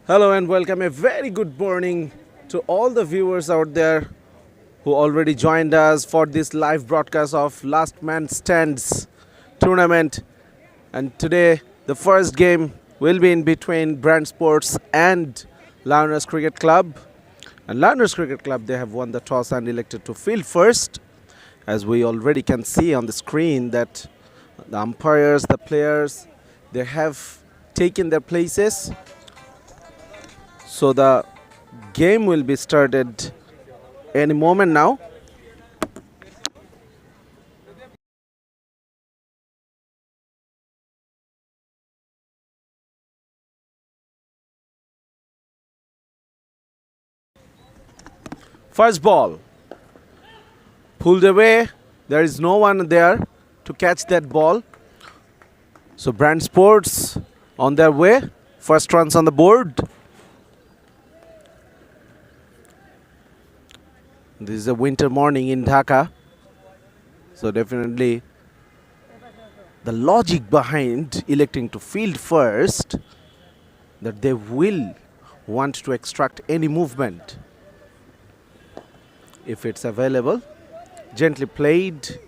Hello and welcome. A very good morning to all the viewers out there who already joined us for this live broadcast of Last Man Stands tournament. And today, the first game will be in between Brand Sports and LAINAS Cricket Club. And LAINAS Cricket Club, they have won the toss and elected to field first. As we already can see on the screen that the umpires, the players, they have taken their places. So the game will be started any moment now. First ball. Pulled away. There is no one there to catch that ball. So Brand Sports on their way. First runs on the board. This is a winter morning in Dhaka. So definitely the logic behind electing to field first, that they will want to extract any movement if it's available. Gently played.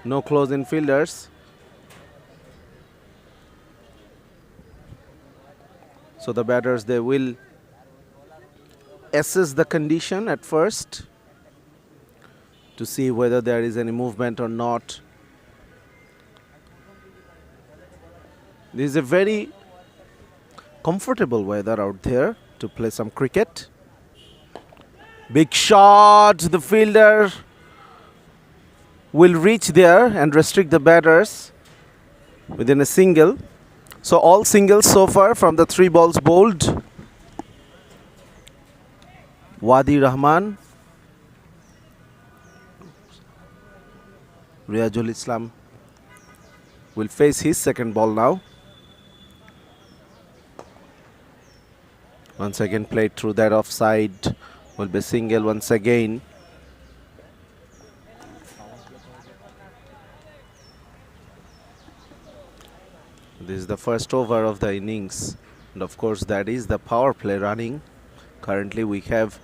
No close in fielders. So the batters, they will assess the condition at first to see whether there is any movement or not. This is a very comfortable weather out there to play some cricket. Big shot. The fielder will reach there and restrict the batters within a single. So all singles so far from the 3 balls bowled. Wadi Rahman, Riazul Islam will face his second ball now. Once again played through that offside. Will be single once again. This is the first over of the innings. And of course that is the power play running. Currently we have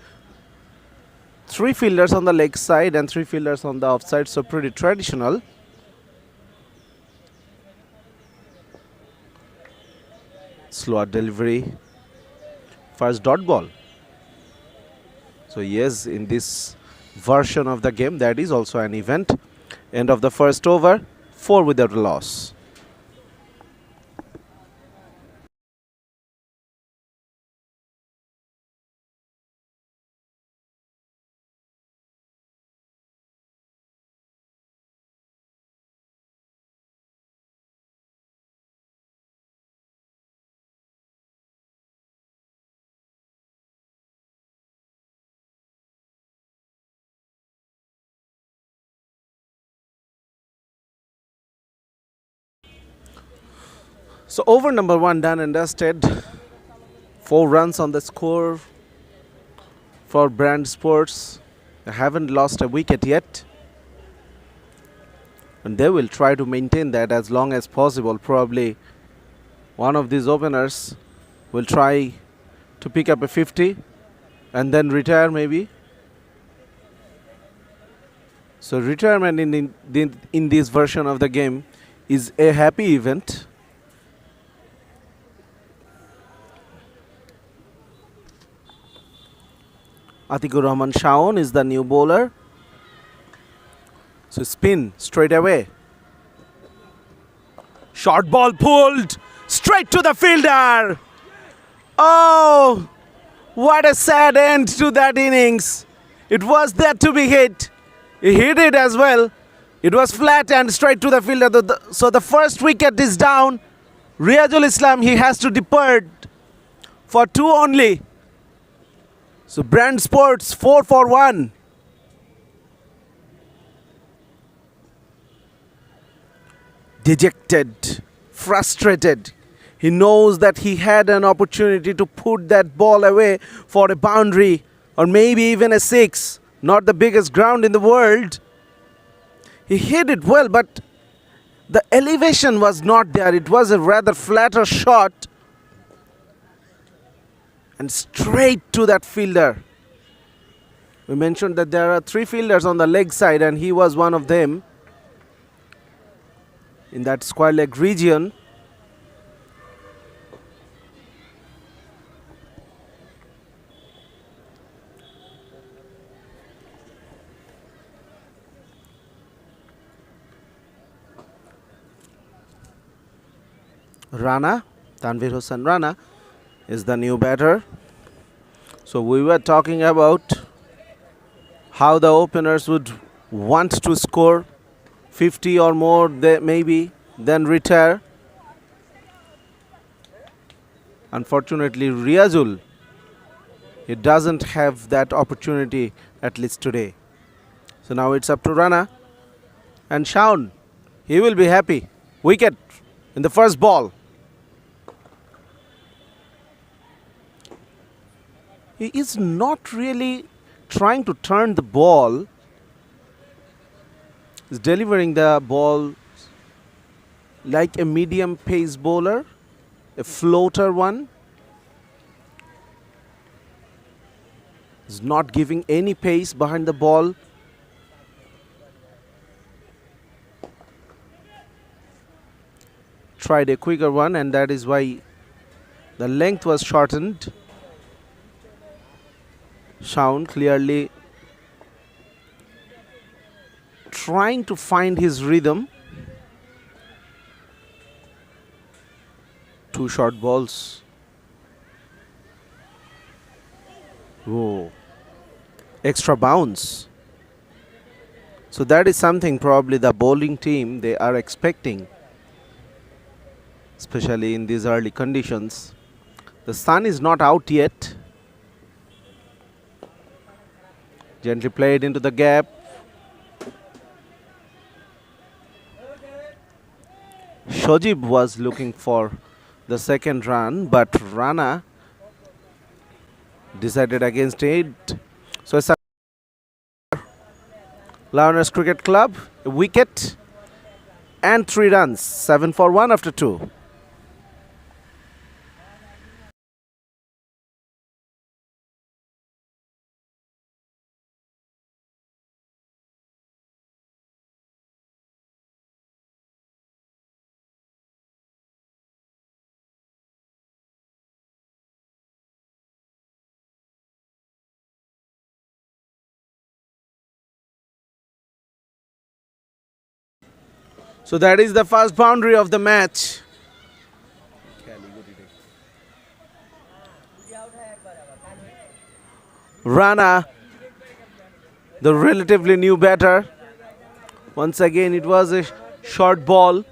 3 fielders on the leg side and 3 fielders on the offside, so pretty traditional. Slower delivery. First dot ball. So yes, in this version of the game, that is also an event. End of the first over, 4 without a loss. So over number 1 done and dusted. 4 runs on the score for Brand Sports. They haven't lost a wicket yet. And they will try to maintain that as long as possible. Probably one of these openers will try to pick up a 50 and then retire maybe. So retirement in this version of the game is a happy event. Atikur Rahman Shaun is the new bowler. So spin straight away. Short ball pulled straight to the fielder. Oh, what a sad end to that innings. It was there to be hit. He hit it as well. It was flat and straight to the fielder. So the first wicket is down. Riazul Islam, he has to depart for 2 only. So Brand Sports 4 for 1. Dejected, frustrated. He knows that he had an opportunity to put that ball away for a boundary or maybe even a 6. Not the biggest ground in the world. He hit it well, but The elevation was not there. It was a rather flatter shot and straight to that fielder. We mentioned that there are 3 fielders on the leg side and he was one of them in that square leg region. Rana, Tanvir Hossain Rana is the new batter. So we were talking about how the openers would want to score 50 or more, maybe, then retire. Unfortunately, Riazul, he doesn't have that opportunity, at least today. So now it's up to Rana. And Shaun, he will be happy. Wicket in the first ball. He is not really trying to turn the ball. He's delivering the ball like a medium pace bowler, a floater one. He's not giving any pace behind the ball. Tried a quicker one, and that is why the length was shortened. Shaun clearly trying to find his rhythm. 2 short balls. Oh, extra bounce. So that is something probably the bowling team they are expecting, especially in these early conditions. The sun is not out yet. Gently played into the gap. Shojib was looking for the second run, but Rana decided against it. So it's a LAINAS Cricket Club, a wicket and 3 runs, 7 for 1 after 2. So that is the first boundary of the match. Rana, the relatively new batter. Once again, it was a short ball.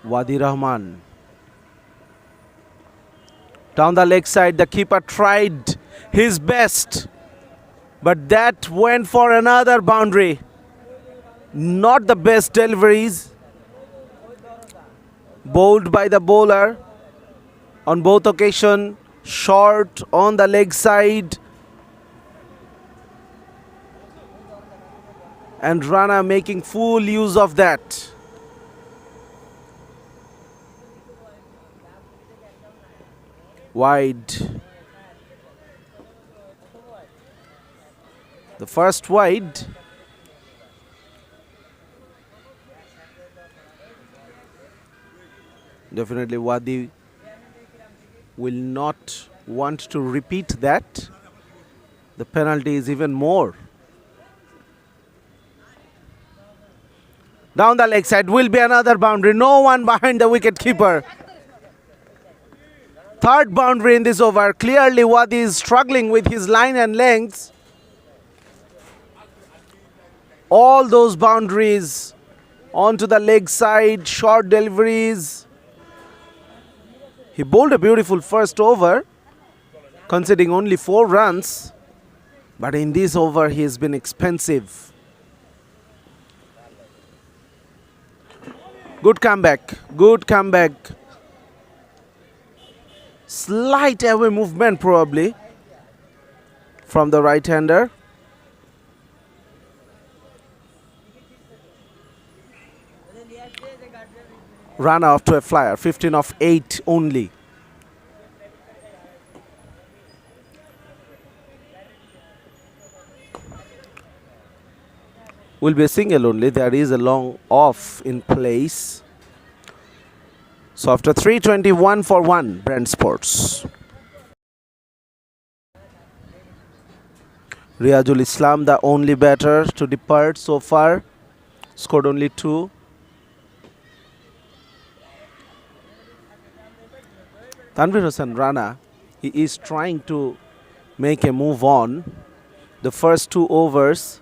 Wadi Rahman. Down the leg side, the keeper tried his best, but that went for another boundary. Not the best deliveries bowled by the bowler on both occasions. Short on the leg side, and Rana making full use of that. Wide. The first wide. Definitely Wadi will not want to repeat that. The penalty is even more. Down the leg side will be another boundary. No one behind the wicket keeper. Third boundary in this over. Clearly Wadi is struggling with his line and lengths. All those boundaries onto the leg side, short deliveries. He bowled a beautiful first over, conceding only 4 runs. But in this over, he has been expensive. Good comeback. Good comeback. Slight away movement probably from the right-hander. Run off to a flyer, 15 of 8 only. Will be a single only. There is a long off in place. So after 321 for 1, Brand Sports. Riazul Islam, the only batter to depart so far, scored only 2. Tanvir Hassan Rana, he is trying to make a move on. The first 2 overs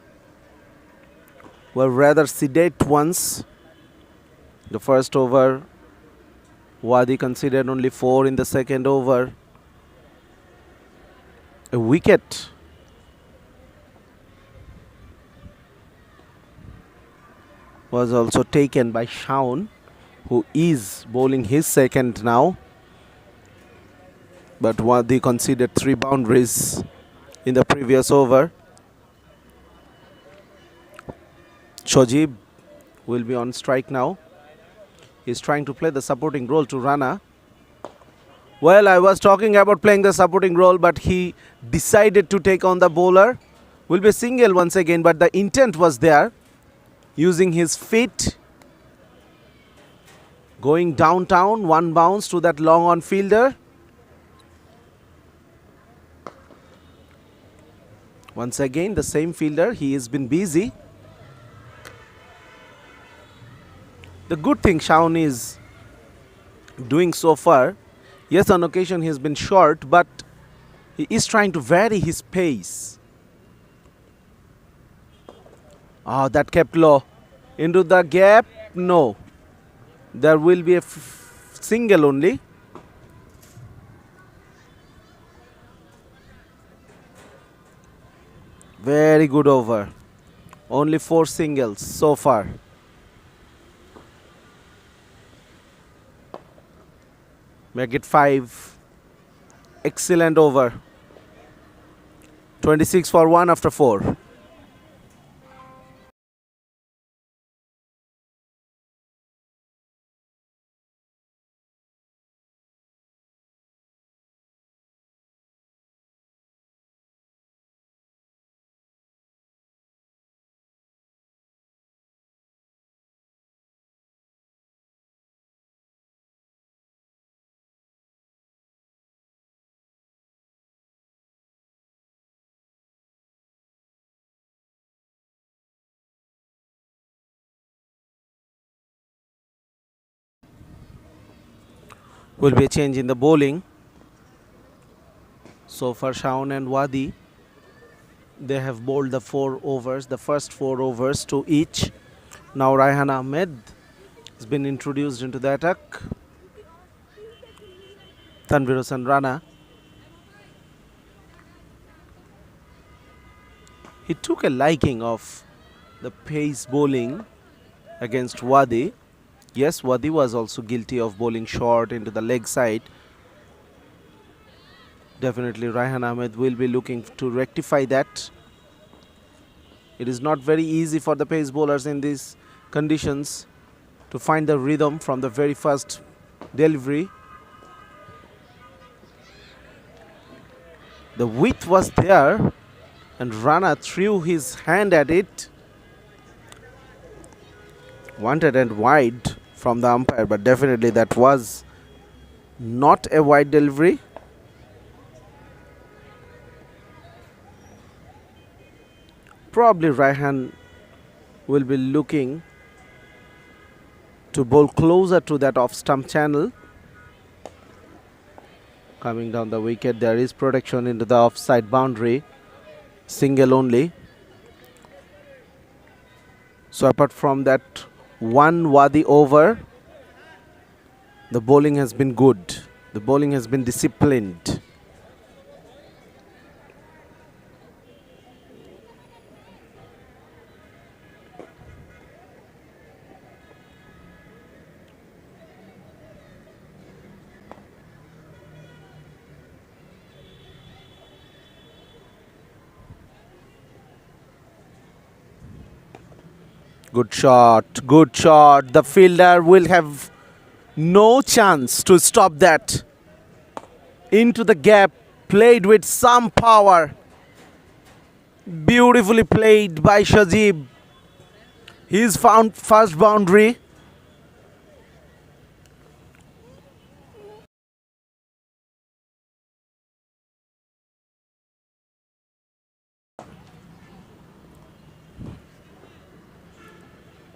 were rather sedate ones. The first over, Wadi conceded only 4 in the second over. A wicket was also taken by Shaun, who is bowling his second now. But Wadi conceded 3 boundaries in the previous over. Shojib will be on strike now. He's trying to play the supporting role to Rana. Well, I was talking about playing the supporting role, but he decided to take on the bowler. Will be single once again, but the intent was there. Using his feet. Going downtown, 1 bounce to that long on fielder. Once again, the same fielder. He has been busy. The good thing Shaun is doing so far, yes, on occasion he has been short, but he is trying to vary his pace. Oh, that kept low. Into the gap, no. There will be a single only. Very good over. Only 4 singles so far. Make it 5. Excellent over. 26 for 1 after 4. Will be a change in the bowling. So far, Shaun and Wadi, they have bowled the 4 overs, the first 4 overs to each. Now Raihan Ahmed has been introduced into the attack. Tanvir Hassan Rana. He took a liking of the pace bowling against Wadi. Yes, Wadi was also guilty of bowling short into the leg side. Definitely Raihan Ahmed will be looking to rectify that. It is not very easy for the pace bowlers in these conditions to find the rhythm from the very first delivery. The width was there and Rana threw his hand at it. Wanted and wide from the umpire, but definitely that was not a wide delivery. Probably Raihan will be looking to bowl closer to that off stump channel. Coming down the wicket, there is protection into the offside boundary. Single only. So apart from that 1 Wadi over, the bowling has been good. The bowling has been disciplined. Good shot. Good shot. The fielder will have no chance to stop that. Into the gap. Played with some power. Beautifully played by Shajib. He's found first boundary.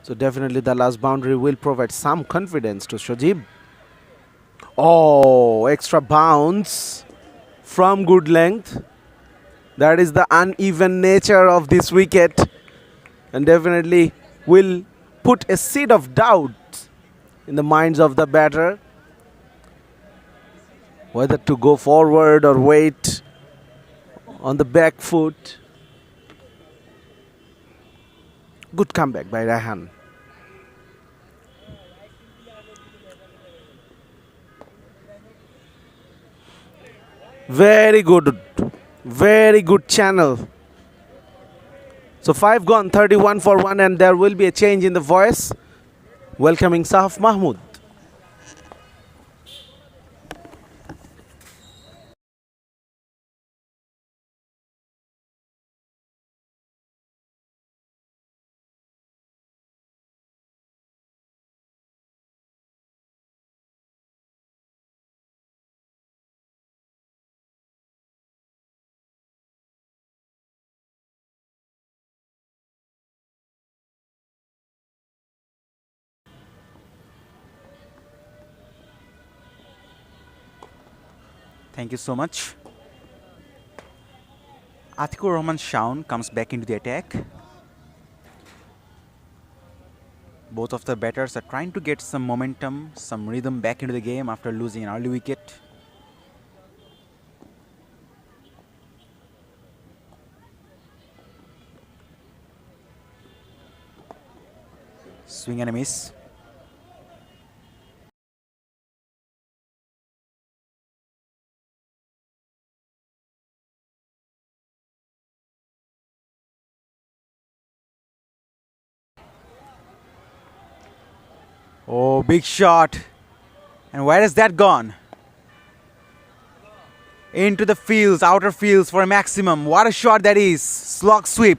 So definitely the last boundary will provide some confidence to Shajib. Oh, extra bounce from good length. That is the uneven nature of this wicket, and definitely will put a seed of doubt in the minds of the batter whether to go forward or wait on the back foot. Good comeback by Rahan. Very good. Very good channel. So 5 gone, 31 for 1, and there will be a change in the voice. Welcoming Sahaf Mahmood. Thank you so much. Atikur Rahman Shaun comes back into the attack. Both of the batters are trying to get some momentum, some rhythm back into the game after losing an early wicket. Swing and a miss. Oh, big shot. And where has that gone? Into the fields, outer fields for a maximum. What a shot that is. Slog sweep.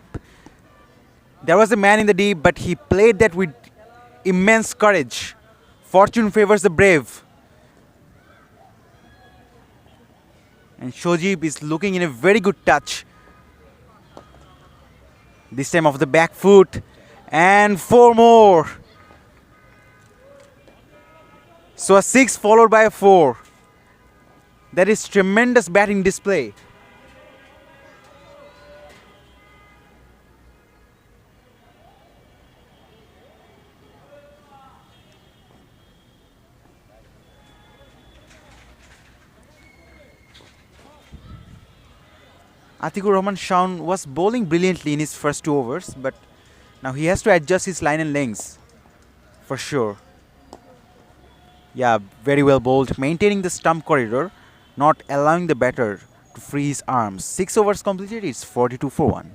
There was a man in the deep, but he played that with immense courage. Fortune favors the brave. And Shojib is looking in a very good touch. This time off the back foot. And 4 more. So a 6 followed by a 4. That is tremendous batting display. Atikur Rahman Shaun was bowling brilliantly in his first 2 overs, but now he has to adjust his line and lengths for sure. Yeah, very well bowled, maintaining the stump corridor, not allowing the batter to free his arms. 6 overs completed, it's 42 for 1.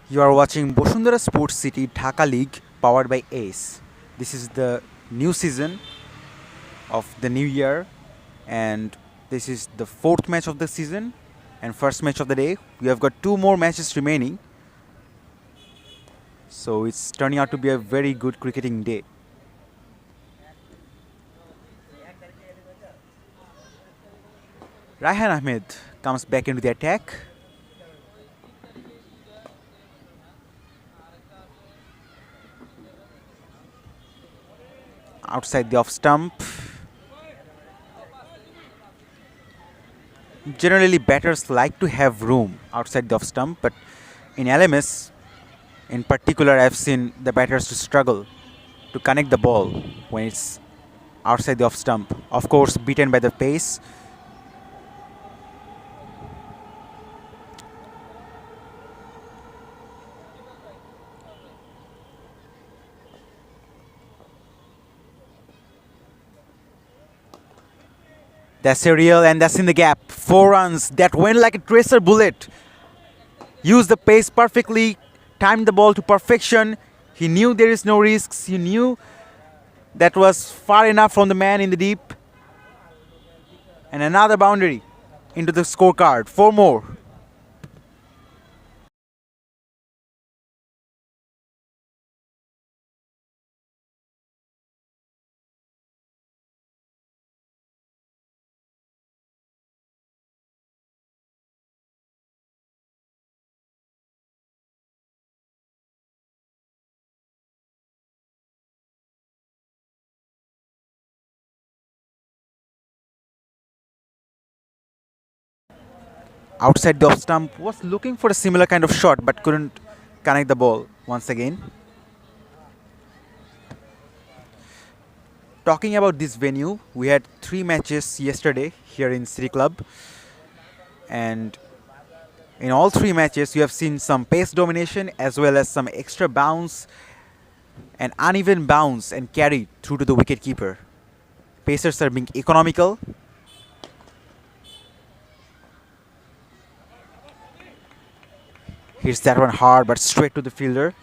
You are watching Bashundhara Sports City Dhaka League powered by ACE. This is the new season of the new year, and this is the 4th match of the season and first match of the day. We have got 2 more matches remaining, so it's turning out to be a very good cricketing day. Raihan Ahmed comes back into the attack. outside the off stump. Generally, batters like to have room outside the off stump, but in LMS, in particular, I've seen the batters to struggle to connect the ball when it's outside the off stump. Of course, beaten by the pace. That's a real, and that's in the gap. 4 runs that went like a tracer bullet. Used the pace perfectly, timed the ball to perfection. He knew there is no risks. He knew that was far enough from the man in the deep. And another boundary into the scorecard. 4 more. Outside the off stump, was looking for a similar kind of shot but couldn't connect the ball once again. Talking about this venue, we had 3 matches yesterday here in City Club, and in all 3 matches you have seen some pace domination as well as some extra bounce and uneven bounce and carry through to the wicket keeper. Pacers are being economical. Hits that one hard but straight to the fielder.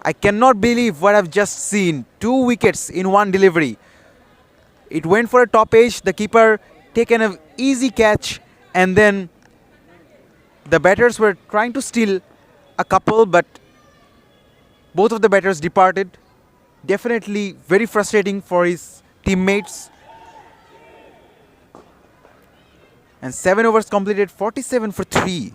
I cannot believe what I've just seen. 2 wickets in one delivery. It went for a top edge. The keeper taken an easy catch, and then the batters were trying to steal a couple, but both of the batters departed. Definitely very frustrating for his teammates. And 7 overs completed, 47 for 3.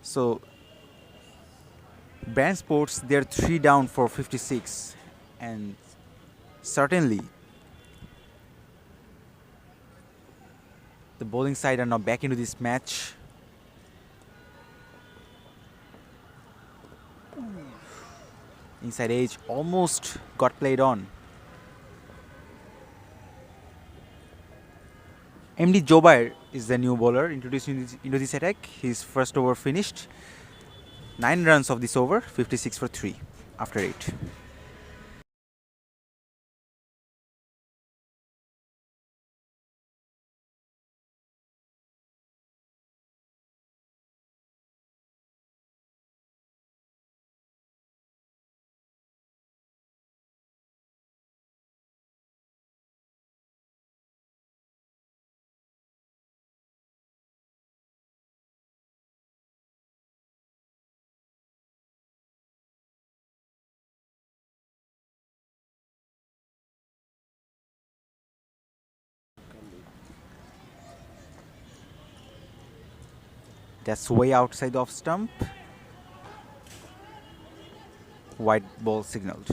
So, Brand Sports, they're 3 down for 56. And certainly, the bowling side are now back into this match. Inside edge almost got played on. MD Jobair is the new bowler introduced into this attack. His first over finished. 9 runs of this over, 56 for 3 after 8. That's way outside the off stump. White ball signaled.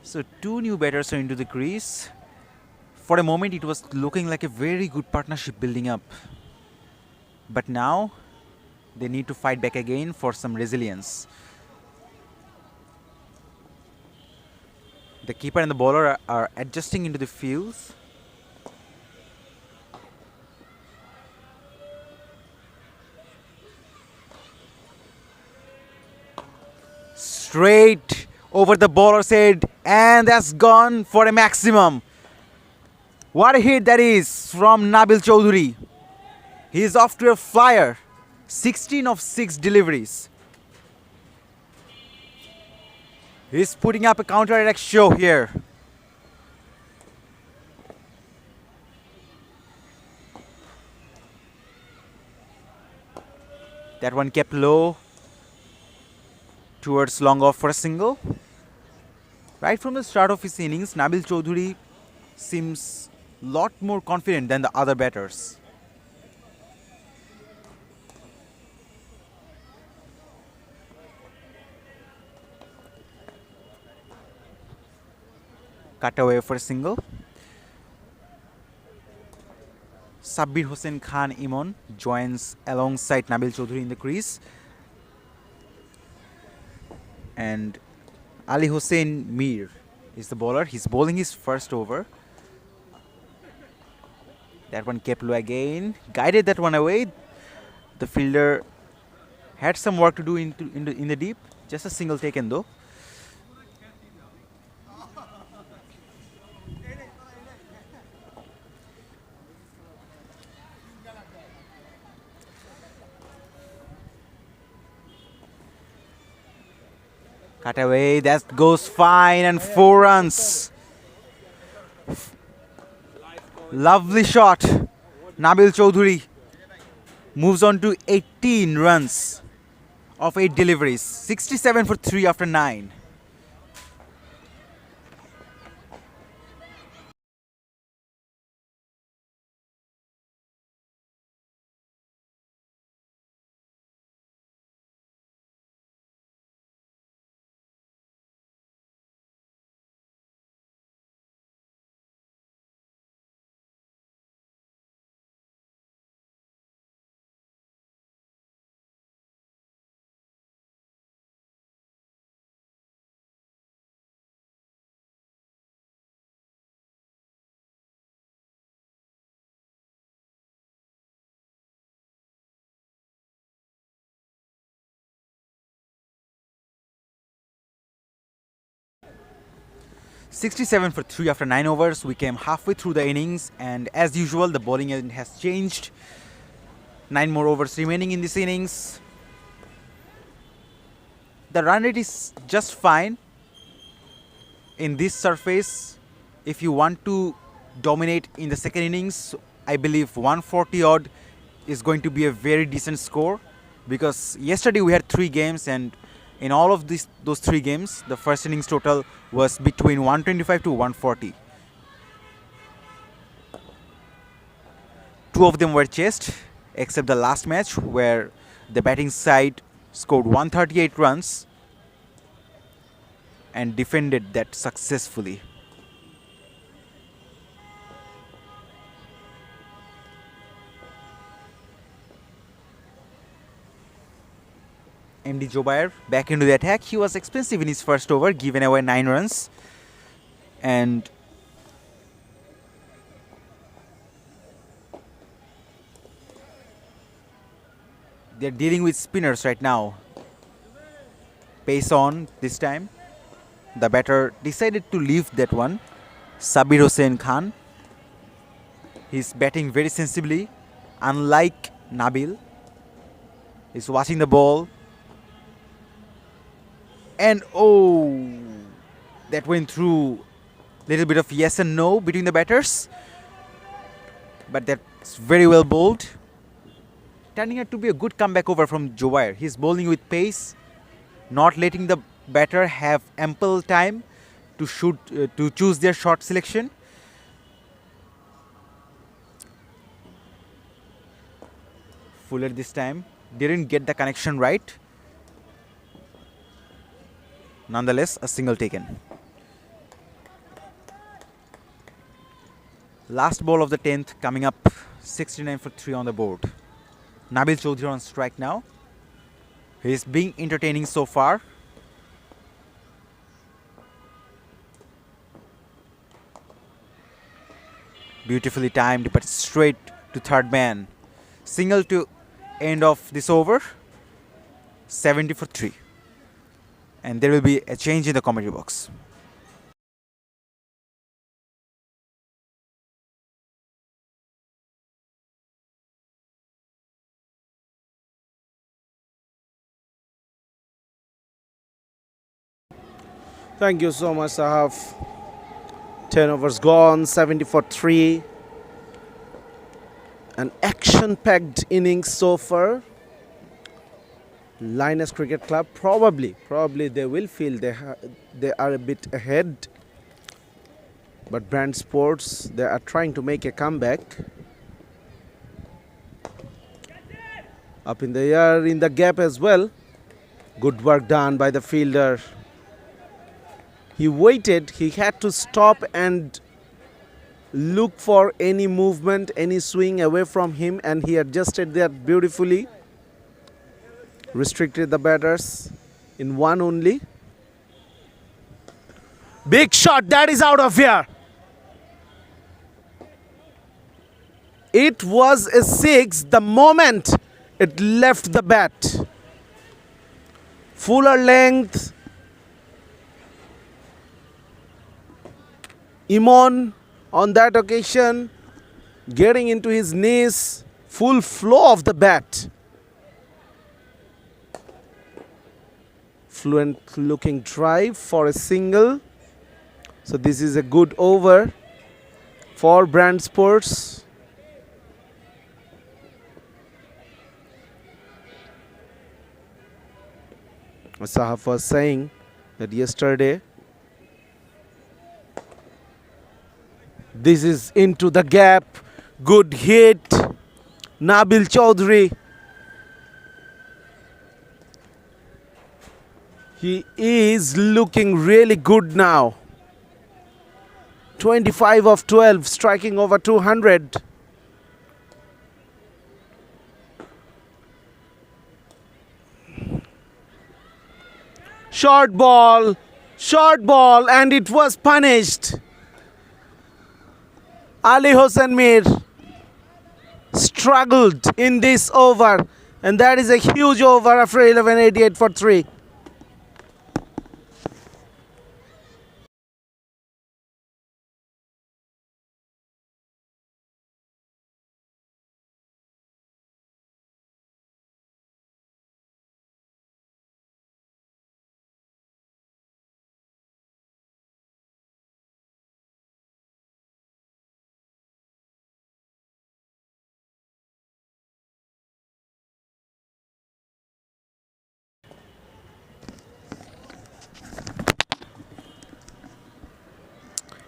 So two new batters are into the crease. For a moment, it was looking like a very good partnership building up. But now, they need to fight back again for some resilience. The keeper and the bowler are adjusting into the fields. Straight over the bowler's head, and that's gone for a maximum. What a hit that is from Nabil Chaudhary. He is off to a flyer. 16 of 6 deliveries. He's putting up a counter-attack show here. That one kept low towards long off for a single. Right from the start of his innings, Nabil Chaudhary seems a lot more confident than the other batters. Cut away for a single. Sabbir Hossain Khan Imon joins alongside Nabil Chaudhary in the crease. And Ali Hossain Mir is the bowler. He's bowling his first over. That one kept low again. Guided that one away. The fielder had some work to do in the deep. Just a single taken though. Cut away, that goes fine, and 4 runs. Lovely shot. Nabil Chaudhary moves on to 18 runs of 8 deliveries. 67 for 3 after 9. "67 for 3 after 9 overs. We came halfway through the innings, and as usual, the bowling end has changed. 9 more overs remaining in this innings. The run rate is just fine in this surface. If you want to dominate in the second innings, I believe 140 odd is going to be a very decent score, because yesterday we had 3 games, and in all of those 3 games, the first innings total was between 125 to 140. 2 of them were chased, except the last match where the batting side scored 138 runs and defended that successfully. MD Jobair back into the attack. He was expensive in his first over, giving away 9 runs. And they're dealing with spinners right now. Pace on this time. The batter decided to leave that one. Sabbir Hossain Khan. He's batting very sensibly, unlike Nabil. He's watching the ball. And oh, that went through. Little bit of yes and no between the batters. But that's very well bowled. Turning out to be a good comeback over from Jobair. He's bowling with pace, not letting the batter have ample time to to choose their shot selection. Fuller this time didn't get the connection right. Nonetheless, a single taken. Last ball of the 10th coming up, 69 for 3 on the board. Nabil Chaudhary on strike now. He's being entertaining so far. Beautifully timed, but straight to third man. Single to end of this over. 70 for 3. And there will be a change in the commentary box. Thank you so much, Sahaf. 10 overs gone, 70 for 3. An action-packed innings so far. LAINAS Cricket Club probably they will feel they are a bit ahead. But Brand Sports, they are trying to make a comeback. Up in the air, in the gap as well. Good work done by the fielder. He waited, he had to stop and look for any movement, any swing away from him, and he adjusted that beautifully. Restricted the batters in one only. Big shot, that is out of here. It was a 6 the moment it left the bat. Fuller length. Imon on that occasion getting into his knees, full flow of the bat. Fluent looking drive for a single. So this is a good over for Brand Sports. Sahaf was saying that yesterday this is into the gap. Good hit. Nabil Chaudhary. He is looking really good now. 25 of 12, striking over 200. Short ball, and it was punished. Ali Hossain Mir struggled in this over, and that is a huge over after 11:88 for 3.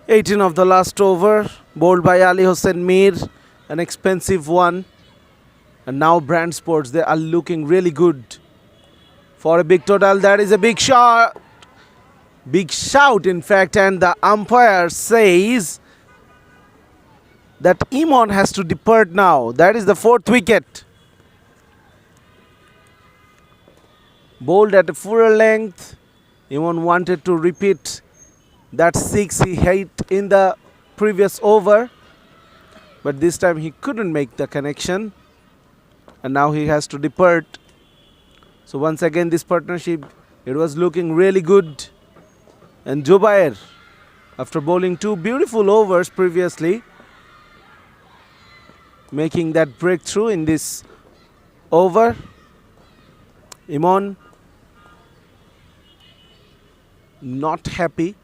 '18 of the last over, bowled by Ali Hossain Mir, an expensive one. And now Brand Sports, they are looking really good for a big total. That is a big shot. Big shout, in fact, and the umpire says that Imon has to depart now. That is the 4th wicket. Bowled at a fuller length. Imon wanted to repeat that 6 he hit in the previous over, but this time he couldn't make the connection, and now he has to depart. So once again, this partnership, it was looking really good. And Jubair, after bowling 2 beautiful overs previously, making that breakthrough in this over. Imon not happy.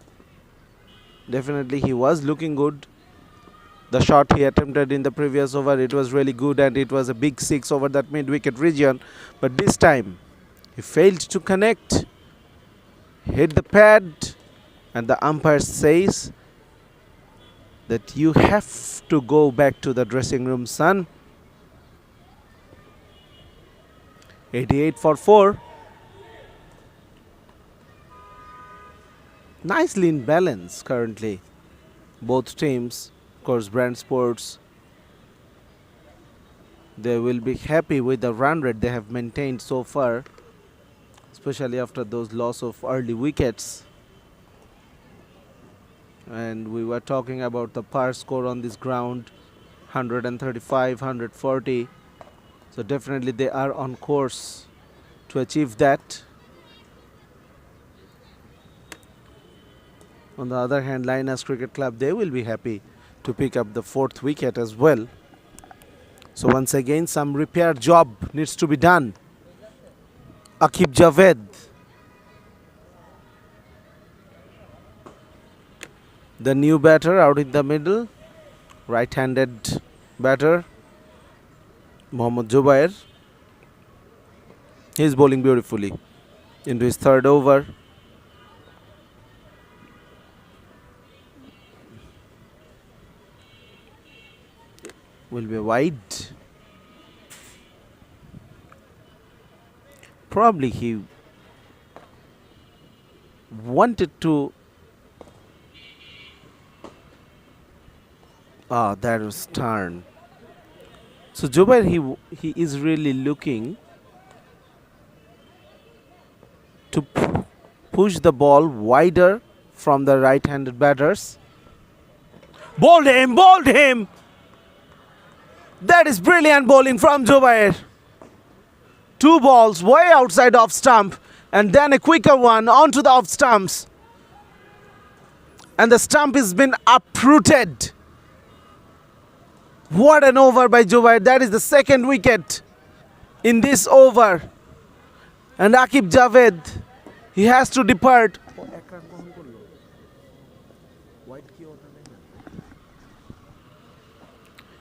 Definitely he was looking good. The shot he attempted in the previous over, it was really good, and it was a big 6 over that mid-wicket region. But this time he failed to connect, hit the pad, and the umpire says that you have to go back to the dressing room, son. 88 for 4. Nicely in balance currently, both teams course, Brand Sports, they will be happy with the run rate they have maintained so far, especially after those loss of early wickets. And we were talking about the par score on this ground, 135, 140. So definitely they are on course to achieve that. On the other hand, LAINAS Cricket Club, they will be happy to pick up the 4th wicket as well. So once again, some repair job needs to be done. Aqib Javed, the new batter out in the middle, right-handed batter, Mohammad Jubair. He is bowling beautifully into his 3rd over. Will be wide. Probably he wanted to. That was turn. So Jubair, he is really looking to push the ball wider from the right-handed batters. Bowled him! Bowled him! That is brilliant bowling from Jubair. 2 balls way outside off stump, and then a quicker one onto the off stumps. And the stump has been uprooted. What an over by Jubair. That is the 2nd wicket in this over. And Aqib Javed, he has to depart.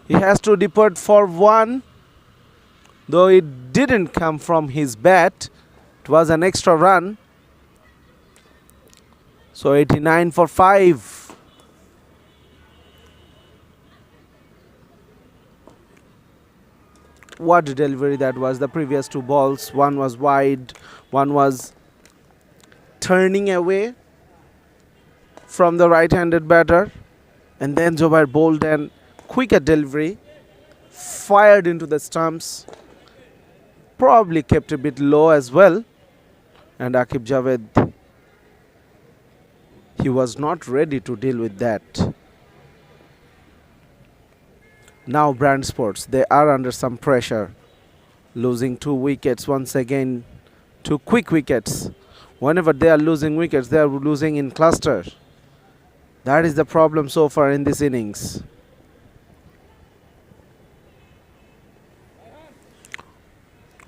He has to depart for 1, though it didn't come from his bat. It was an extra run. So 89 for 5. What a delivery that was. The previous 2 balls, one was wide, one was turning away from the right-handed batter, and then Jubair bowled an quicker delivery, fired into the stumps, probably kept a bit low as well. And Aqib Javed, he was not ready to deal with that. Now Brand Sports, they are under some pressure, losing 2 wickets once again, 2 quick wickets. Whenever they are losing wickets, they are losing in cluster. That is the problem so far in this innings.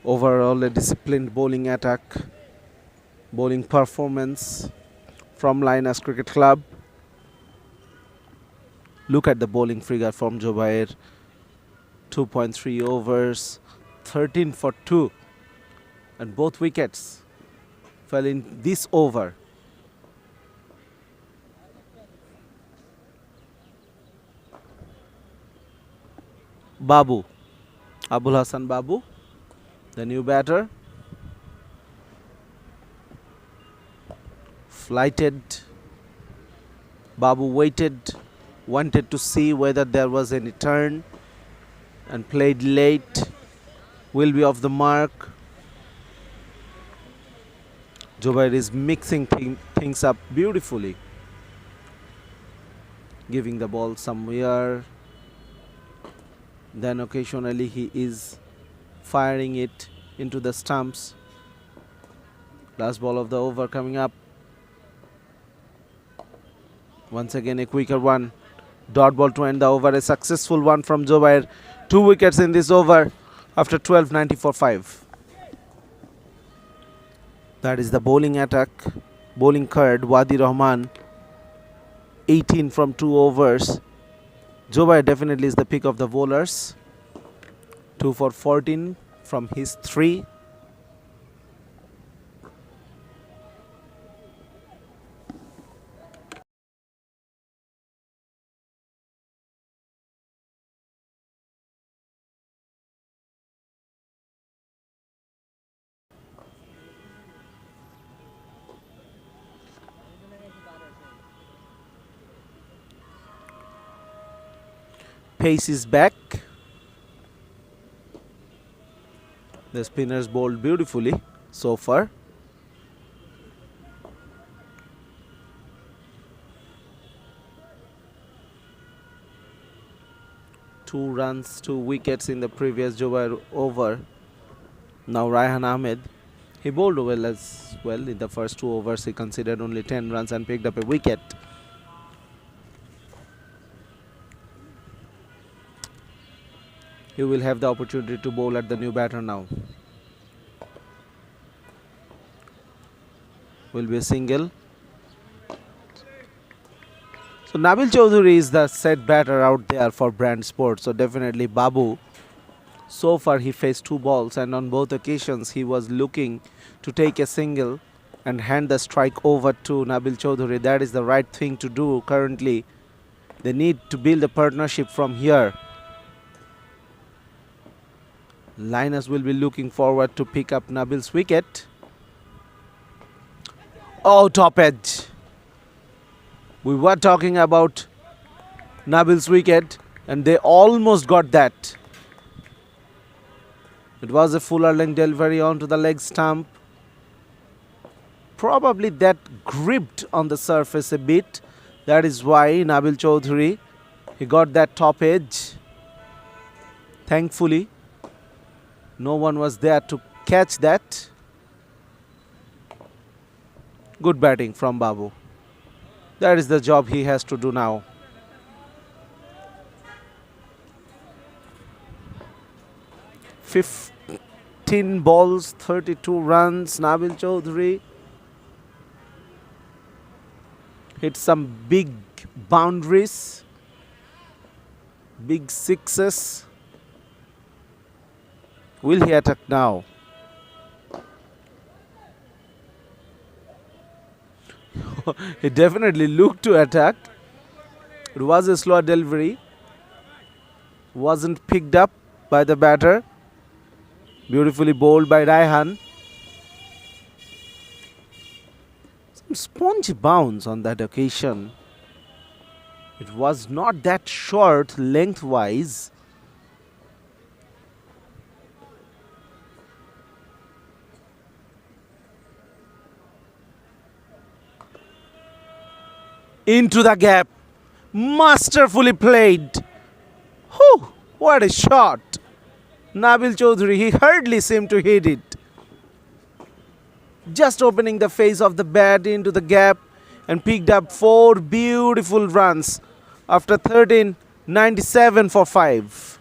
Overall, a disciplined bowling attack, bowling performance from LAINAS Cricket Club. Look at the bowling figure from Jubair. 2.3 overs, 13 for 2. And both wickets fell in this over. Babu, Abul Hassan Babu, the new batter. Flighted. Babu waited, wanted to see whether there was any turn, and played late. Will be off the mark. Jubair is mixing things up beautifully, giving the ball somewhere. Then occasionally he is firing it into the stumps. Last ball of the over coming up. Once again a quicker one. Dot ball to end the over. A successful one from Jubair. 2 wickets in this over after 12:90 for 5. That is the bowling attack. Bowling card, Wadi Rahman. 18 from 2 overs. Jubair definitely is the pick of the bowlers. 2 for 14 from his 3. Pace is back. The spinners bowled beautifully so far. Two runs, 2 wickets in the previous Jubair over. Now Raihan Ahmed, he bowled well as well. In the first 2 overs, he conceded only 10 runs and picked up a wicket. He will have the opportunity to bowl at the new batter now. Will be a single. So Nabil Chaudhary is the set batter out there for Brand Sports. So definitely Babu. So far he faced 2 balls and on both occasions he was looking to take a single and hand the strike over to Nabil Chaudhary. That is the right thing to do currently. They need to build a partnership from here. LAINAS will be looking forward to pick up Nabil's wicket. Oh, top edge. We were talking about Nabil's wicket and they almost got that. It was a fuller length delivery onto the leg stump. Probably that gripped on the surface a bit. That is why Nabil Chaudhary, he got that top edge. Thankfully, no one was there to catch that. Good batting from Babu. That is the job he has to do now. Fifth 15 balls, 32 runs. Nabil Chaudhary hit some big boundaries, big sixes. Will he attack now? He definitely looked to attack. It was a slow delivery. Wasn't picked up by the batter. Beautifully bowled by Raihan. Some spongy bounce on that occasion. It was not that short lengthwise. Into the gap. Masterfully played. Whew, what a shot. Nabil Chaudhary, he hardly seemed to hit it. Just opening the face of the bat into the gap and picked up 4 beautiful runs after 13, 97 for 5.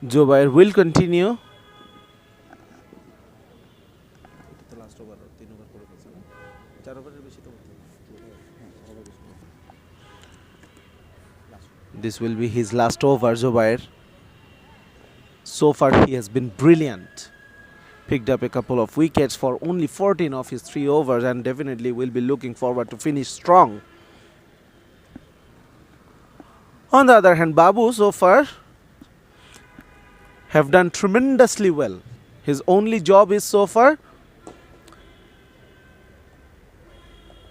Zubair will continue. This will be his last over, Zubair. So far he has been brilliant. Picked up a couple of wickets for only 14 of his 3 overs and definitely will be looking forward to finish strong. On the other hand, Babu so far have done tremendously well. His only job is so far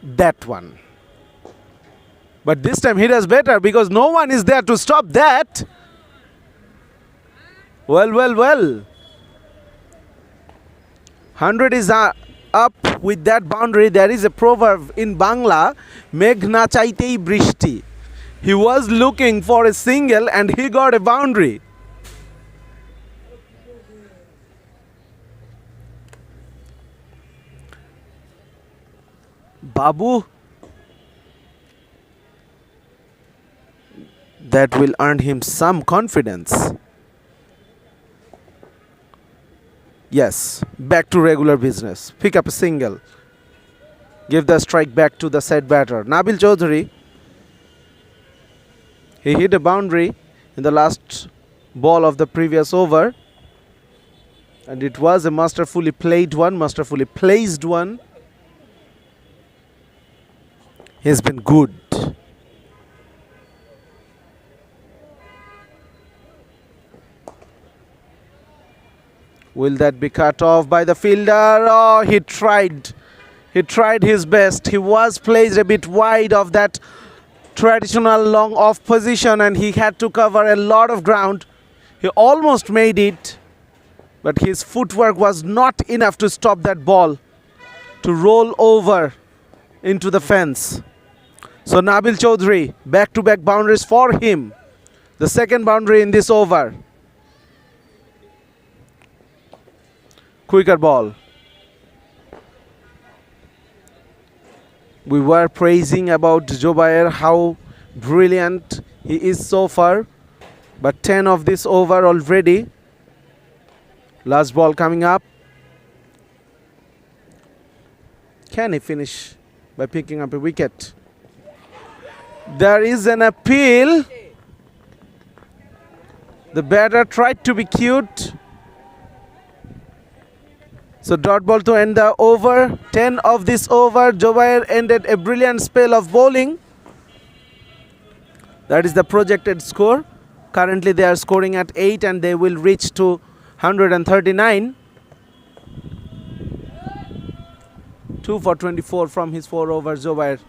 that one. But this time he does better because no one is there to stop that. Well, well, well. 100 is up with that boundary. There is a proverb in Bangla, Megh na chaitei brishti. He was looking for a single and he got a boundary. Babu, that will earn him some confidence. Yes, back to regular business. Pick up a single. Give the strike back to the set batter. Nabil Chaudhary. He hit a boundary in the last ball of the previous over. And it was a masterfully played one, masterfully placed one. He's been good. Will that be cut off by the fielder? Oh, he tried. He tried his best. He was placed a bit wide of that traditional long off position and he had to cover a lot of ground. He almost made it, but his footwork was not enough to stop that ball to roll over into the fence. So Nabil Chaudhary, back-to-back boundaries for him. The second boundary in this over. Quicker ball. We were praising about Jobair, how brilliant he is so far. But 10 of this over already. Last ball coming up. Can he finish by picking up a wicket? There is an appeal. The batter tried to be cute. So dot ball to end the over. 10 of this over. Jobair ended a brilliant spell of bowling. That is the projected score. Currently they are scoring at 8 and they will reach to 139. 2 for 24 from his 4 overs, Jobair.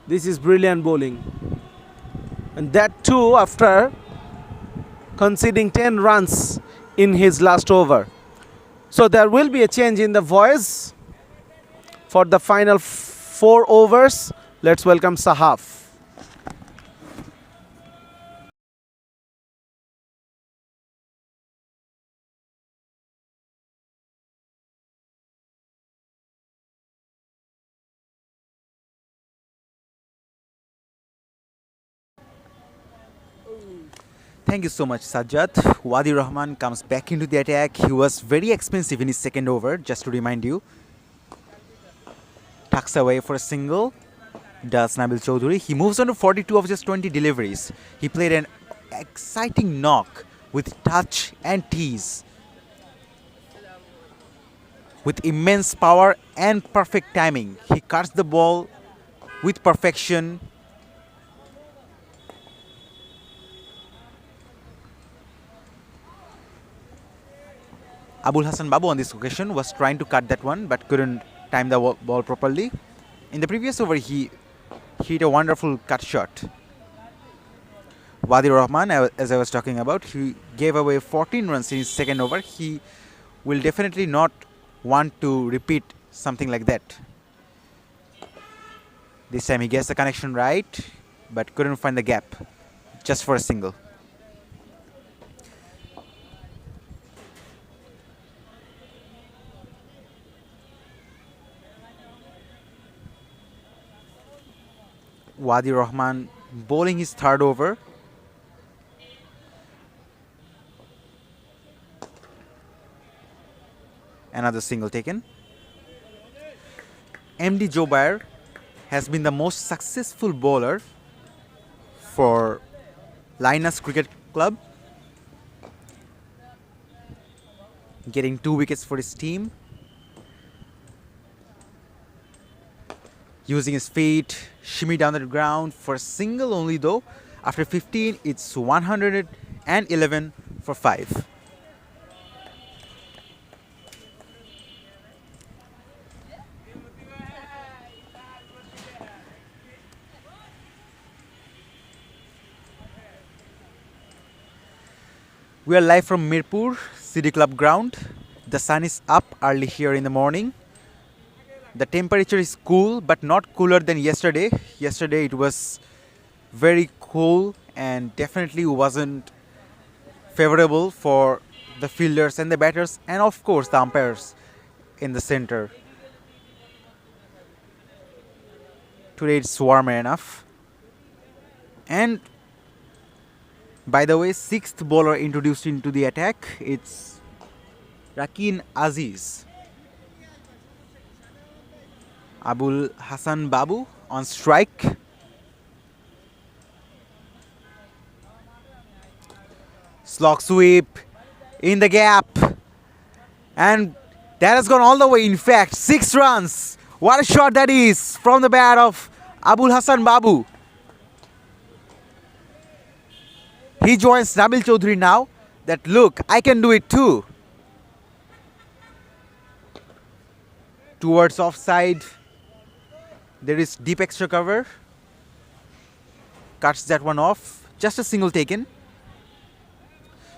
This is brilliant bowling. And that too after conceding 10 runs in his last over. So there will be a change in the voice for the final 4 overs. Let's welcome Sahaf. Thank you so much, Sajjad. Wadi Rahman comes back into the attack. He was very expensive in his second over, just to remind you. Tucks away for a single. Does Nabil Chaudhary. He moves on to 42 of just 20 deliveries. He played an exciting knock with touch and tease. With immense power and perfect timing. He cuts the ball with perfection. Abul Hassan Babu on this occasion was trying to cut that one but couldn't time the ball properly. In the previous over, he hit a wonderful cut shot. Wadi Rahman, as I was talking about, he gave away 14 runs in his second over. He will definitely not want to repeat something like that. This time he gets the connection right but couldn't find the gap just for a single. Wadi Rahman bowling his third over. Another single taken. MD Jobair has been the most successful bowler for LAINAS Cricket Club, getting 2 wickets for his team. Using his feet, shimmy down the ground for a single only though. After 15, it's 111 for 5. We are live from Mirpur City Club ground. The sun is up early here in the morning. The temperature is cool, but not cooler than yesterday. Yesterday it was very cool and definitely wasn't favorable for the fielders and the batters, and of course the umpires in the center. Today it's warmer enough. And by the way, sixth bowler introduced into the attack, it's Rakin Aziz. Abul Hassan Babu on strike. Slog sweep in the gap. And that has gone all the way. In fact, 6 runs. What a shot that is from the bat of Abul Hassan Babu. He joins Nabil Chaudhary now. That look, I can do it too. Towards offside. There is deep extra cover. Cuts that one off. Just a single taken.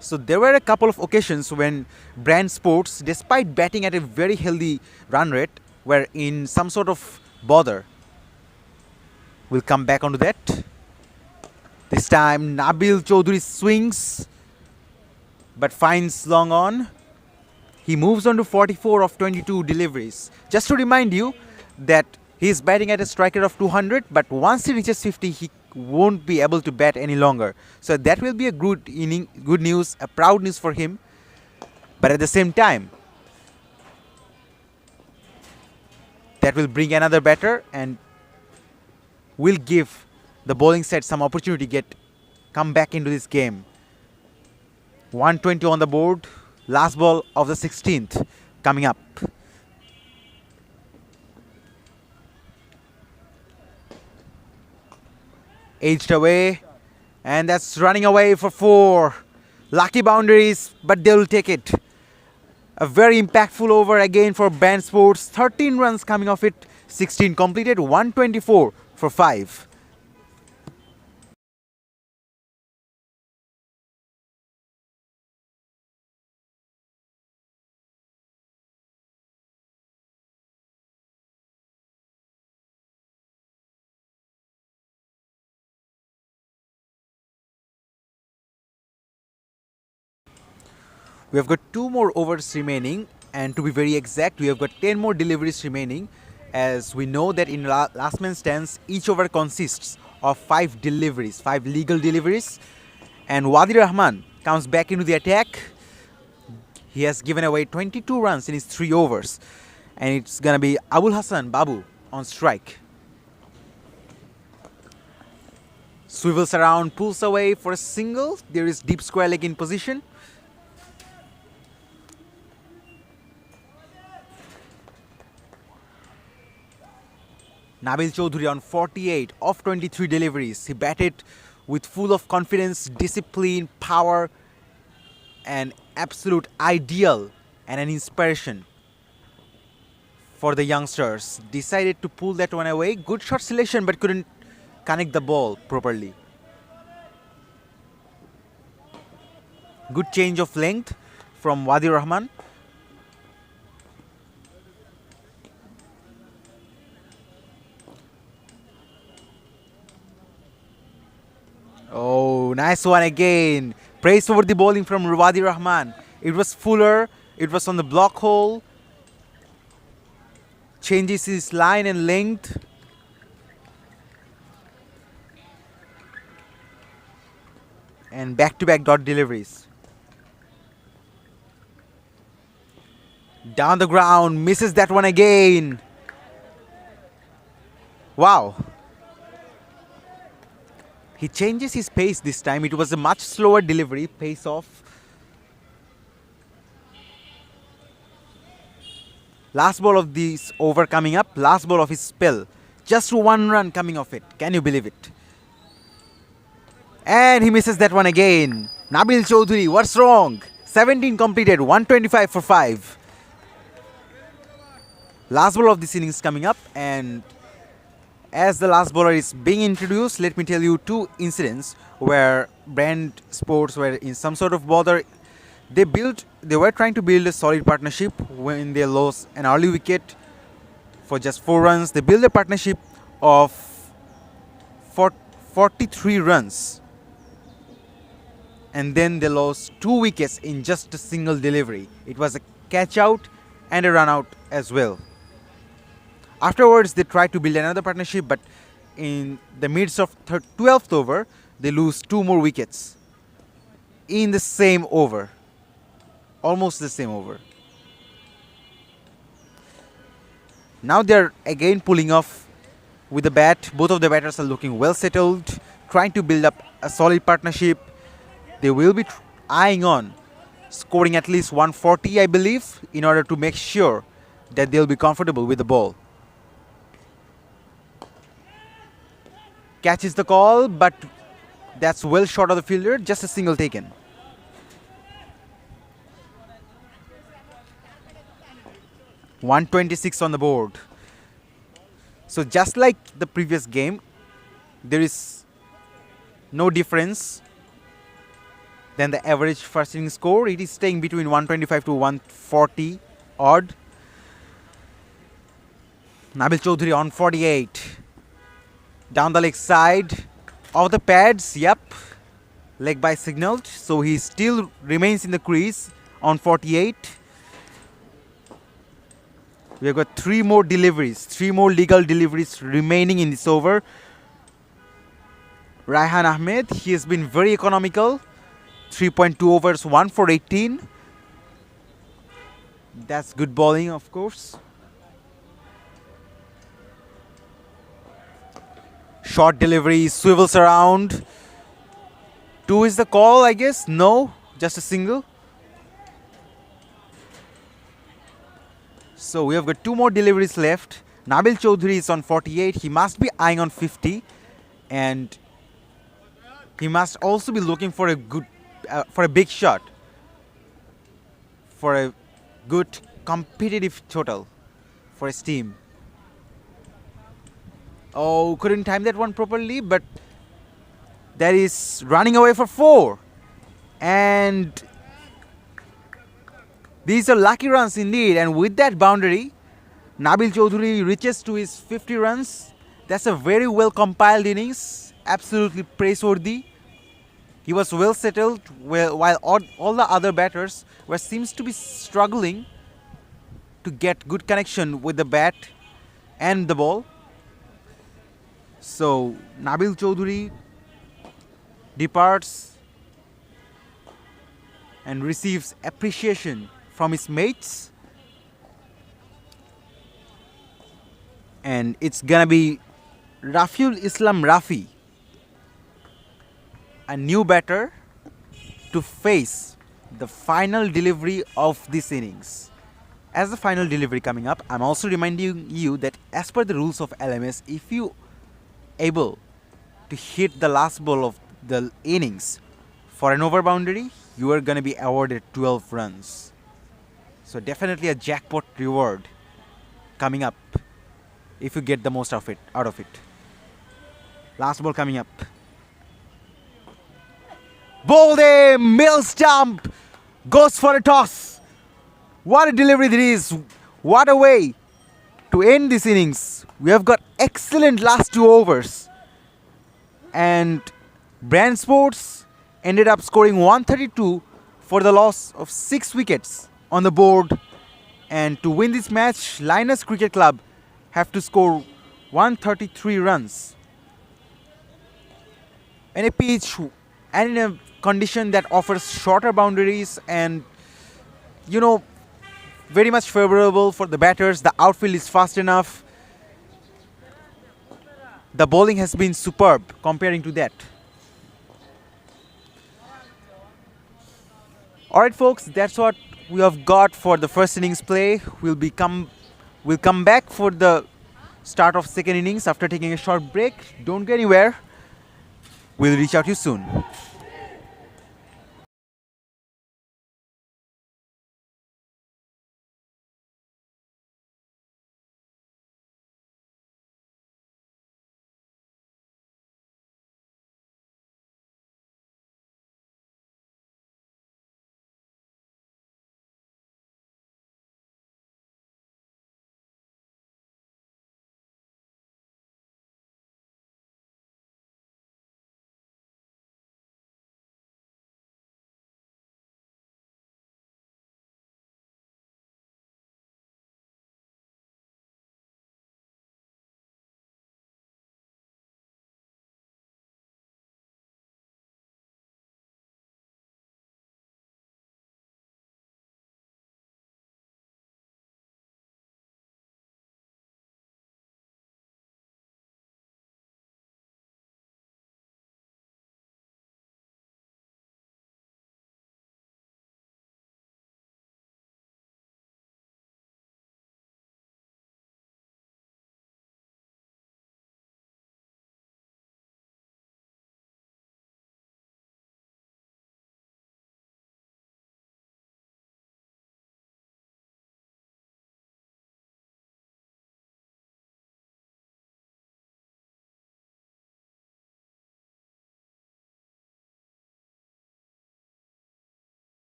So there were a couple of occasions when Brand Sports, despite batting at a very healthy run rate, were in some sort of bother. We'll come back onto that. This time Nabil Chaudhary swings but finds long on. He moves on to 44 of 22 deliveries. Just to remind you that he is batting at a strike rate of 200, but once he reaches 50, he won't be able to bat any longer. So that will be a good news, a proud news for him. But at the same time, that will bring another batter and will give the bowling side some opportunity to come back into this game. 120 on the board. Last ball of the 16th coming up. Edged away, and that's running away for 4. Lucky boundaries, but they'll take it. A very impactful over again for Brand Sports. 13 runs coming off it. 16 completed. 124 for 5. We have got 2 more overs remaining, and to be very exact, we have got 10 more deliveries remaining, as we know that in last man stands, each over consists of 5 deliveries, 5 legal deliveries. And Wadi Rahman comes back into the attack. He has given away 22 runs in his 3 overs, and it's gonna be Abul Hassan Babu on strike. Swivels around, pulls away for a single. There is deep square leg in position. Nabil Chaudhary on 48 of 23 deliveries. He batted with full of confidence, discipline, power, and absolute ideal and an inspiration for the youngsters. Decided to pull that one away. Good shot selection, but couldn't connect the ball properly. Good change of length from Wadi Rahman. Oh, nice one again. Praise over the bowling from Wadi Rahman. It was fuller. It was on the block hole. Changes his line and length. And back-to-back dot deliveries. Down the ground. Misses that one again. Wow. He changes his pace this time. It was a much slower delivery, pace off. Last ball of this over coming up. Last ball of his spell. Just 1 run coming off it. Can you believe it? And he misses that one again. Nabil Chaudhary, what's wrong? 17 completed, 125 for 5. Last ball of this innings coming up, and As the last bowler is being introduced, let me tell you two incidents where Brand Sports were in some sort of bother. They were trying to build a solid partnership when they lost an early wicket for just 4 runs. They built a partnership of 43 runs, and then they lost 2 wickets in just a single delivery. It was a catch out and a run out as well. Afterwards, they tried to build another partnership, but in the midst of 12th over, they lose 2 more wickets in the same over, almost the same over. Now they're again pulling off with the bat. Both of the batters are looking well settled, trying to build up a solid partnership. They will be eyeing on scoring at least 140, I believe, in order to make sure that they'll be comfortable with the ball. Catches the call, but that's well short of the fielder. Just a single taken. .126 on the board. So just like the previous game, there is no difference than the average first inning score. It is staying between 125 to 140 odd. Nabil Chaudhary on 48. Down the leg side of the pads. Yep. Leg by signaled. So he still remains in the crease on 48. We have got 3 more deliveries, 3 more legal deliveries remaining in this over. Raihan Ahmed, he has been very economical. 3.2 overs, 1 for 18. That's good bowling, of course. Short delivery, swivels around. 2 is the call, I guess. No, just a single. So we have got 2 more deliveries left. Nabil Chaudhary is on 48. He must be eyeing on 50, and he must also be looking for a good, for a big shot, for a good competitive total for his team. Oh, couldn't time that one properly, but that is running away for 4, and these are lucky runs indeed. And with that boundary, Nabil Chaudhary reaches to his 50 runs. That's a very well compiled innings, absolutely praiseworthy. He was well settled, while all the other batters seems to be struggling to get good connection with the bat and the ball. So Nabil Chaudhary departs and receives appreciation from his mates, and it's gonna be Rafiul Islam Rafi, a new batter, to face the final delivery of this innings. As the final delivery coming up, I'm also reminding you that as per the rules of LMS, if you able to hit the last ball of the innings for an over boundary, you are gonna be awarded 12 runs. So definitely a jackpot reward coming up if you get the most of it out of it. Last ball coming up. Bowled a middle stump, goes for a toss. What a delivery this is! What a way to end this innings. We have got excellent last 2 overs, and Brand Sports ended up scoring 132 for the loss of 6 wickets on the board. And to win this match, LAINAS Cricket Club have to score 133 runs. In a pitch and in a condition that offers shorter boundaries and, very much favorable for the batters. The outfield is fast enough. The bowling has been superb comparing to that. Alright folks, that's what we have got for the first innings play. We'll come back for the start of second innings after taking a short break. Don't go anywhere. We'll reach out to you soon.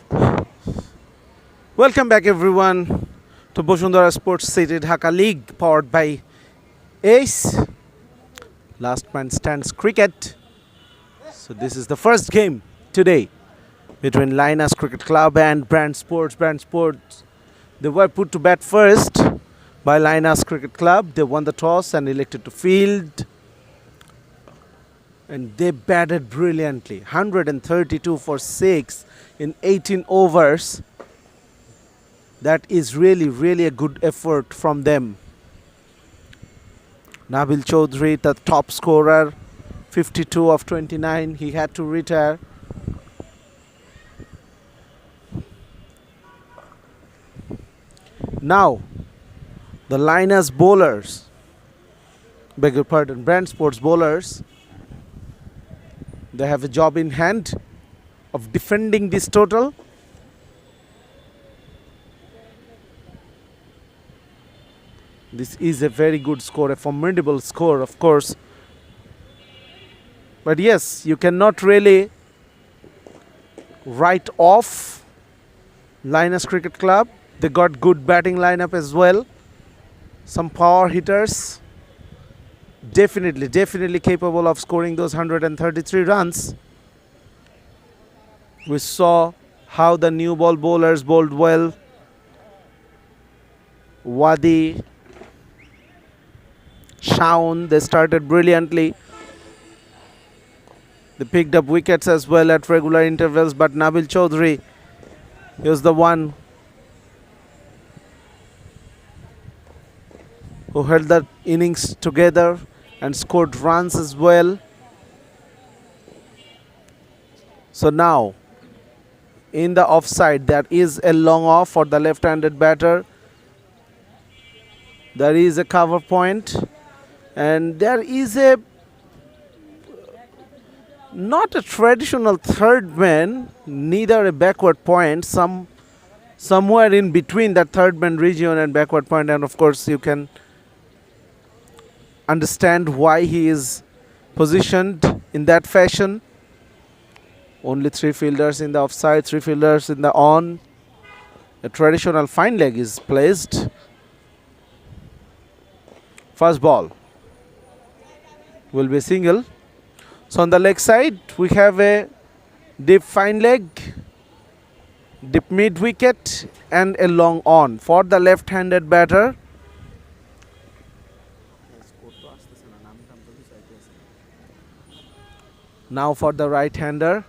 Welcome back, everyone, to Bashundhara Sports City Dhaka League, powered by Ace. Last man stands cricket. So this is the first game today between LAINAS Cricket Club and Brand Sports. Brand Sports, they were put to bat first by LAINAS Cricket Club. They won the toss and elected to field. And they batted brilliantly. 132 for 6 in 18 overs. That is really a good effort from them. Nabil Chaudhary, the top scorer, 52 of 29. He had to retire. Now, the LAINAS bowlers, beg your pardon, Brand Sports bowlers, they have a job in hand of defending this total. This is a very good score, a formidable score, of course. But yes, you cannot really write off LAINAS Cricket Club. They got good batting lineup as well. Some power hitters. Definitely capable of scoring those 133 runs. We saw how the new ball bowlers bowled well. Wadi, Shaun, they started brilliantly. They picked up wickets as well at regular intervals, but Nabil Chaudhary, he was the one who held the innings together and scored runs as well. So now, in the offside, there is a long off for the left-handed batter. There is a cover point, and there is a not a traditional third man, neither a backward point, somewhere in between that third man region and backward point, and of course you can understand why he is positioned in that fashion. Only 3 fielders in the offside, 3 fielders in the on. A traditional fine leg is placed. First ball will be single. So on the leg side, we have a deep fine leg, deep mid wicket, and a long on for the left-handed batter. Now for the right-hander,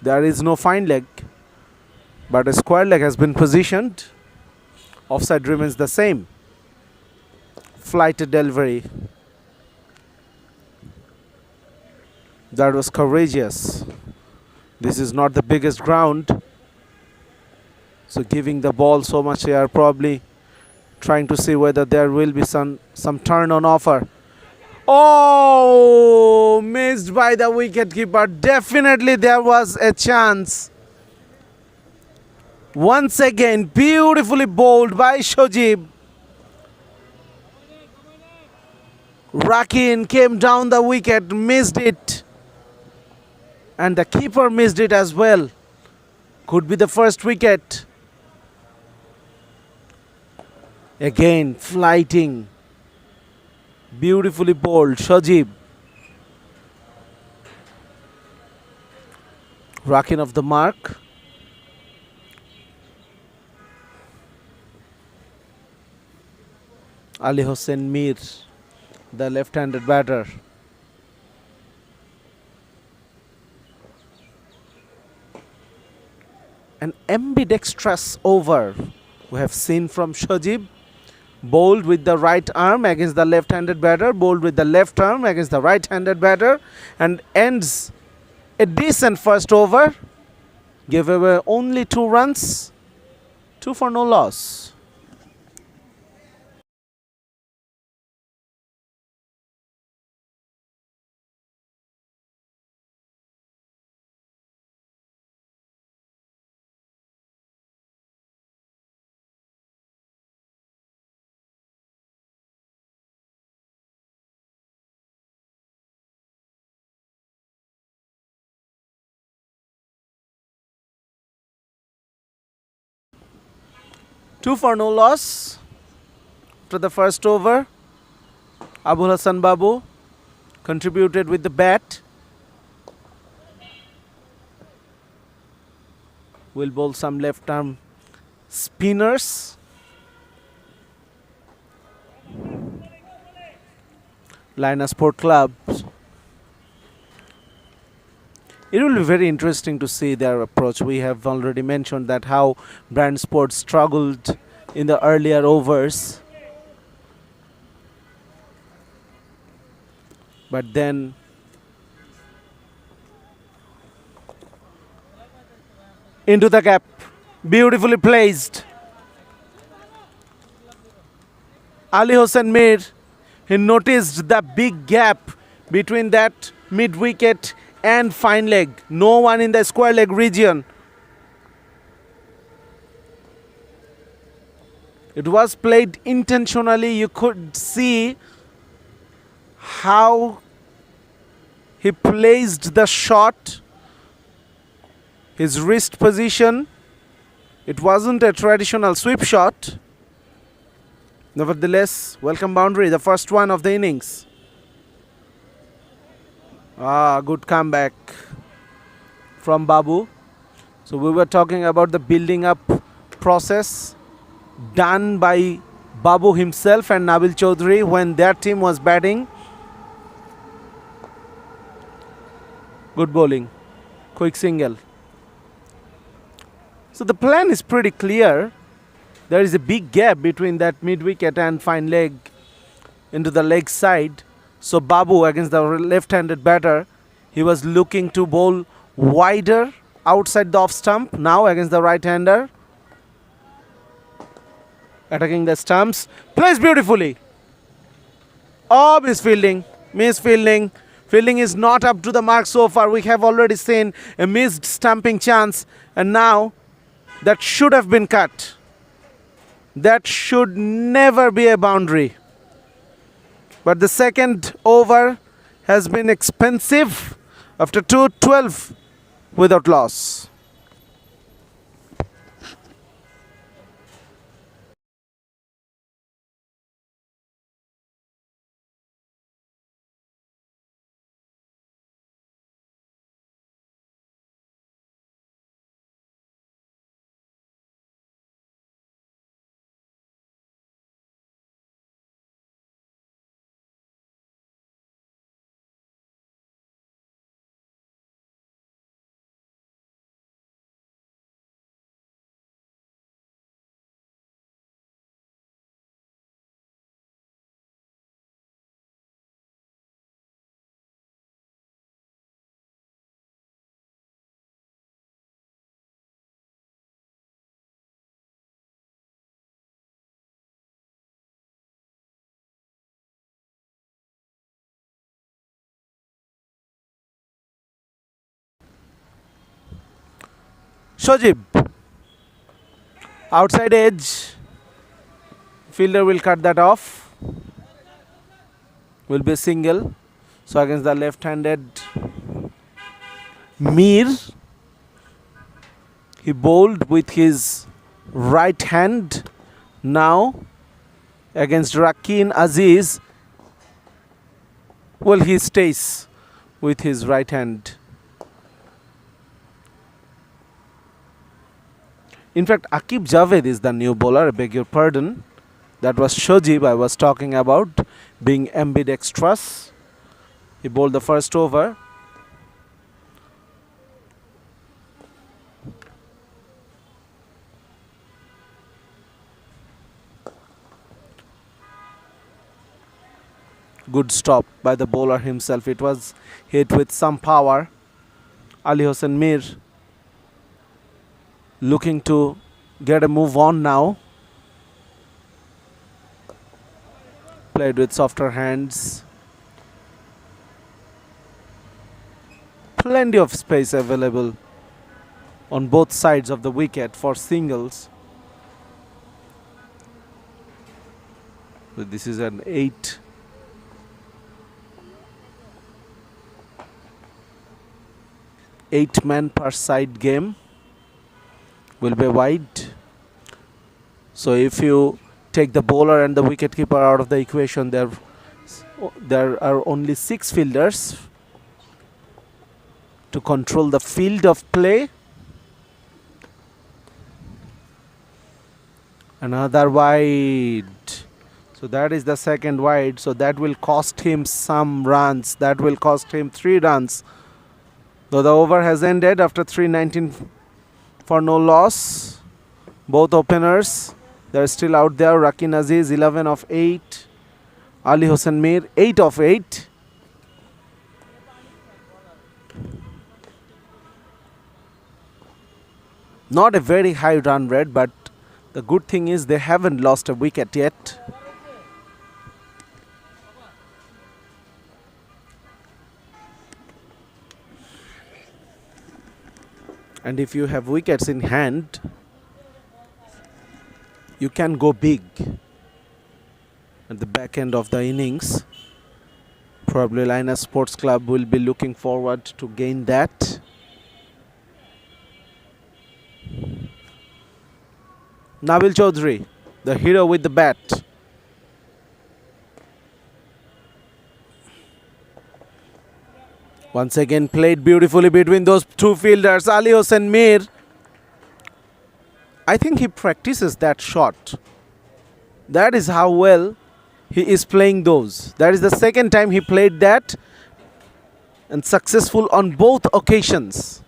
there is no fine leg, but a square leg has been positioned. Offside remains the same. Flighted delivery. That was courageous. This is not the biggest ground, so giving the ball so much air, probably trying to see whether there will be some turn on offer. Oh, missed by the wicketkeeper. Definitely there was a chance. Once again, beautifully bowled by Shojib. Rakin came down the wicket, missed it. And the keeper missed it as well. Could be the first wicket. Again, flighting. Beautifully bowled, Shojib. Rakin off the mark. Ali Hossein Mir, the left-handed batter. An ambidextrous over we have seen from Shojib. Bowled with the right arm against the left-handed batter, bowled with the left arm against the right-handed batter, and ends a decent first over. Gave away only 2 runs, 2 for no loss. Two for no loss after the first over. Abul Hassan Babu contributed with the bat. Will bowl some left arm spinners. LAINAS Sport Club. It will be very interesting to see their approach. We have already mentioned that how Brand Sports struggled in the earlier overs. But then into the gap, beautifully placed. Ali Hossain Mir, he noticed the big gap between that mid wicket and fine leg. No one in the square leg region. It was played intentionally. You could see how he placed the shot, his wrist position. It wasn't a traditional sweep shot. Nevertheless, welcome boundary, the first one of the innings. Good comeback from Babu. So we were talking about the building up process done by Babu himself and Nabil Chaudhary when their team was batting. Good bowling, quick single. So the plan is pretty clear. There is a big gap between that mid wicket and fine leg into the leg side. So Babu against the left-handed batter, he was looking to bowl wider outside the off stump. Now against the right-hander, attacking the stumps, plays beautifully. Oh, misfielding, misfielding. Fielding is not up to the mark so far. We have already seen a missed stumping chance, and now that should have been cut. That should never be a boundary. But the second over has been expensive after 2-12 without loss. Shojib, outside edge, fielder will cut that off, will be a single. So against the left-handed Mir, he bowled with his right hand. Now against Rakeen Aziz, well, he stays with his right hand. In fact, Akib Javed is the new bowler. I beg your pardon. That was Shojib I was talking about, being ambidextrous. He bowled the first over. Good stop by the bowler himself. It was hit with some power. Ali Hossain Mir looking to get a move on now. Played with softer hands. Plenty of space available on both sides of the wicket for singles. So this is an 8-man per side game. Will be wide. So if you take the bowler and the wicketkeeper out of the equation, there are only 6 fielders to control the field of play. Another wide. So that is the second wide. So that will cost him some runs. That will cost him 3 runs. Though the over has ended after 319 for no loss. Both openers, they're still out there. Rakin Aziz 11 of 8. Ali Hossain Mir 8 of 8. Not a very high run rate, but the good thing is they haven't lost a wicket yet. And if you have wickets in hand, you can go big at the back end of the innings. Probably LAINAS Sports Club will be looking forward to gain that. Nabil Chaudhary, the hero with the bat. Once again played beautifully between those 2 fielders. Ali Hossain Mir, I think he practices that shot. That is how well he is playing those. That is the second time he played that, and successful on both occasions.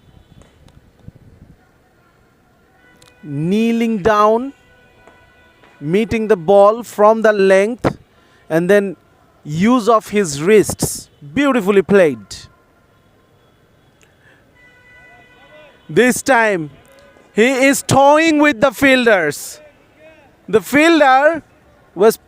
Kneeling down, meeting the ball from the length, and then use of his wrists. Beautifully played. This time he is toying with the fielders. The fielder was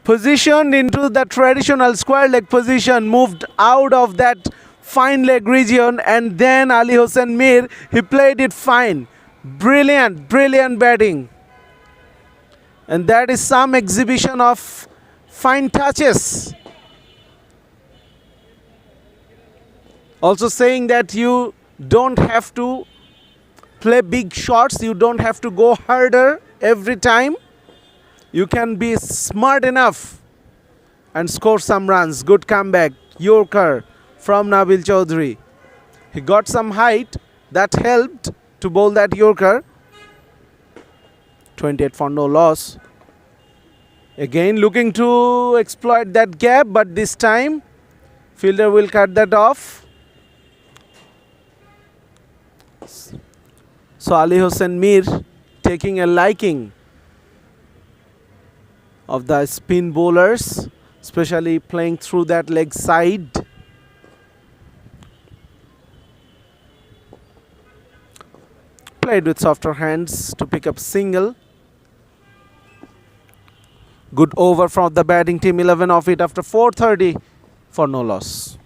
positioned into the traditional square leg position, moved out of that fine leg region, and then Ali Hossain Mir, he played it fine. Brilliant, brilliant batting. And that is some exhibition of fine touches. Also saying that you don't have to play big shots, you don't have to go harder every time. You can be smart enough and score some runs. Good comeback, Yorker from Nabil Chaudhary. He got some height, that helped to bowl that Yorker. 28 for no loss. Again looking to exploit that gap, but this time fielder will cut that off. So Ali Hossain Mir taking a liking of the spin bowlers, especially playing through that leg side. Played with softer hands to pick up single. Good over from the batting team, 11 of it after 4:30 for no loss.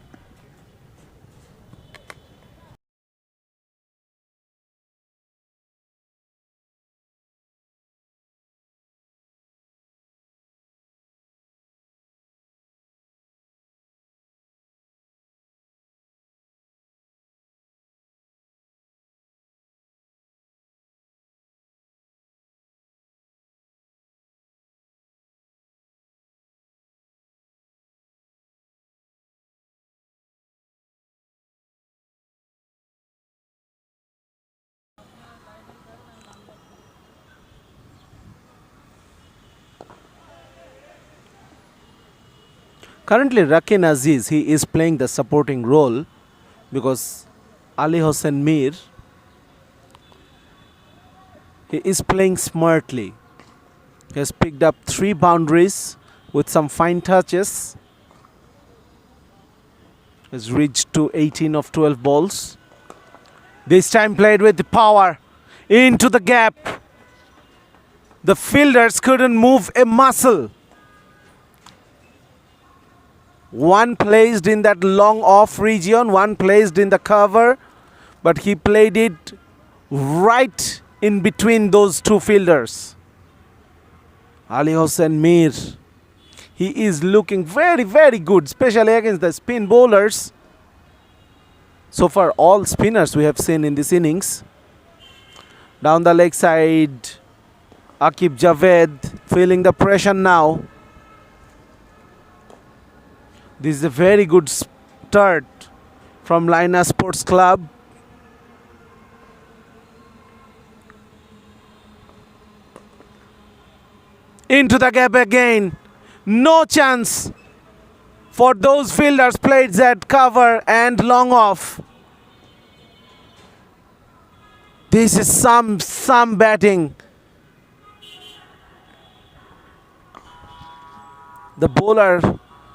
Currently Rakin Aziz, he is playing the supporting role because Ali Hossain Mir, he is playing smartly. He has picked up 3 boundaries with some fine touches. Has reached to 18 of 12 balls. This time played with power into the gap. The fielders couldn't move a muscle. One placed in that long off region, one placed in the cover, but he played it right in between those 2 fielders. Ali Hossain Mir, he is looking very, very good, especially against the spin bowlers. So far, all spinners we have seen in this innings. Down the leg side, Akib Javed feeling the pressure now. This is a very good start from LAINAS Sports Club. Into the gap again. No chance for those fielders played that cover and long off. This is some batting. The bowler,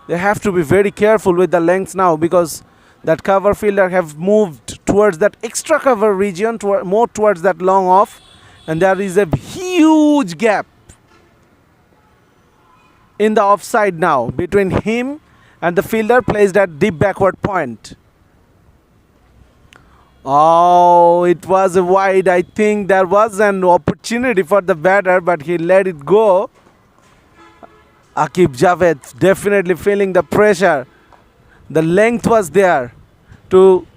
they have to be very careful with the length now because that cover fielder have moved towards that extra cover region, more towards that long off, and there is a huge gap in the offside now between him and the fielder placed at deep backward point. Oh, it was a wide. I think there was an opportunity for the batter, but he let it go. Akib Javed definitely feeling the pressure. The length was there to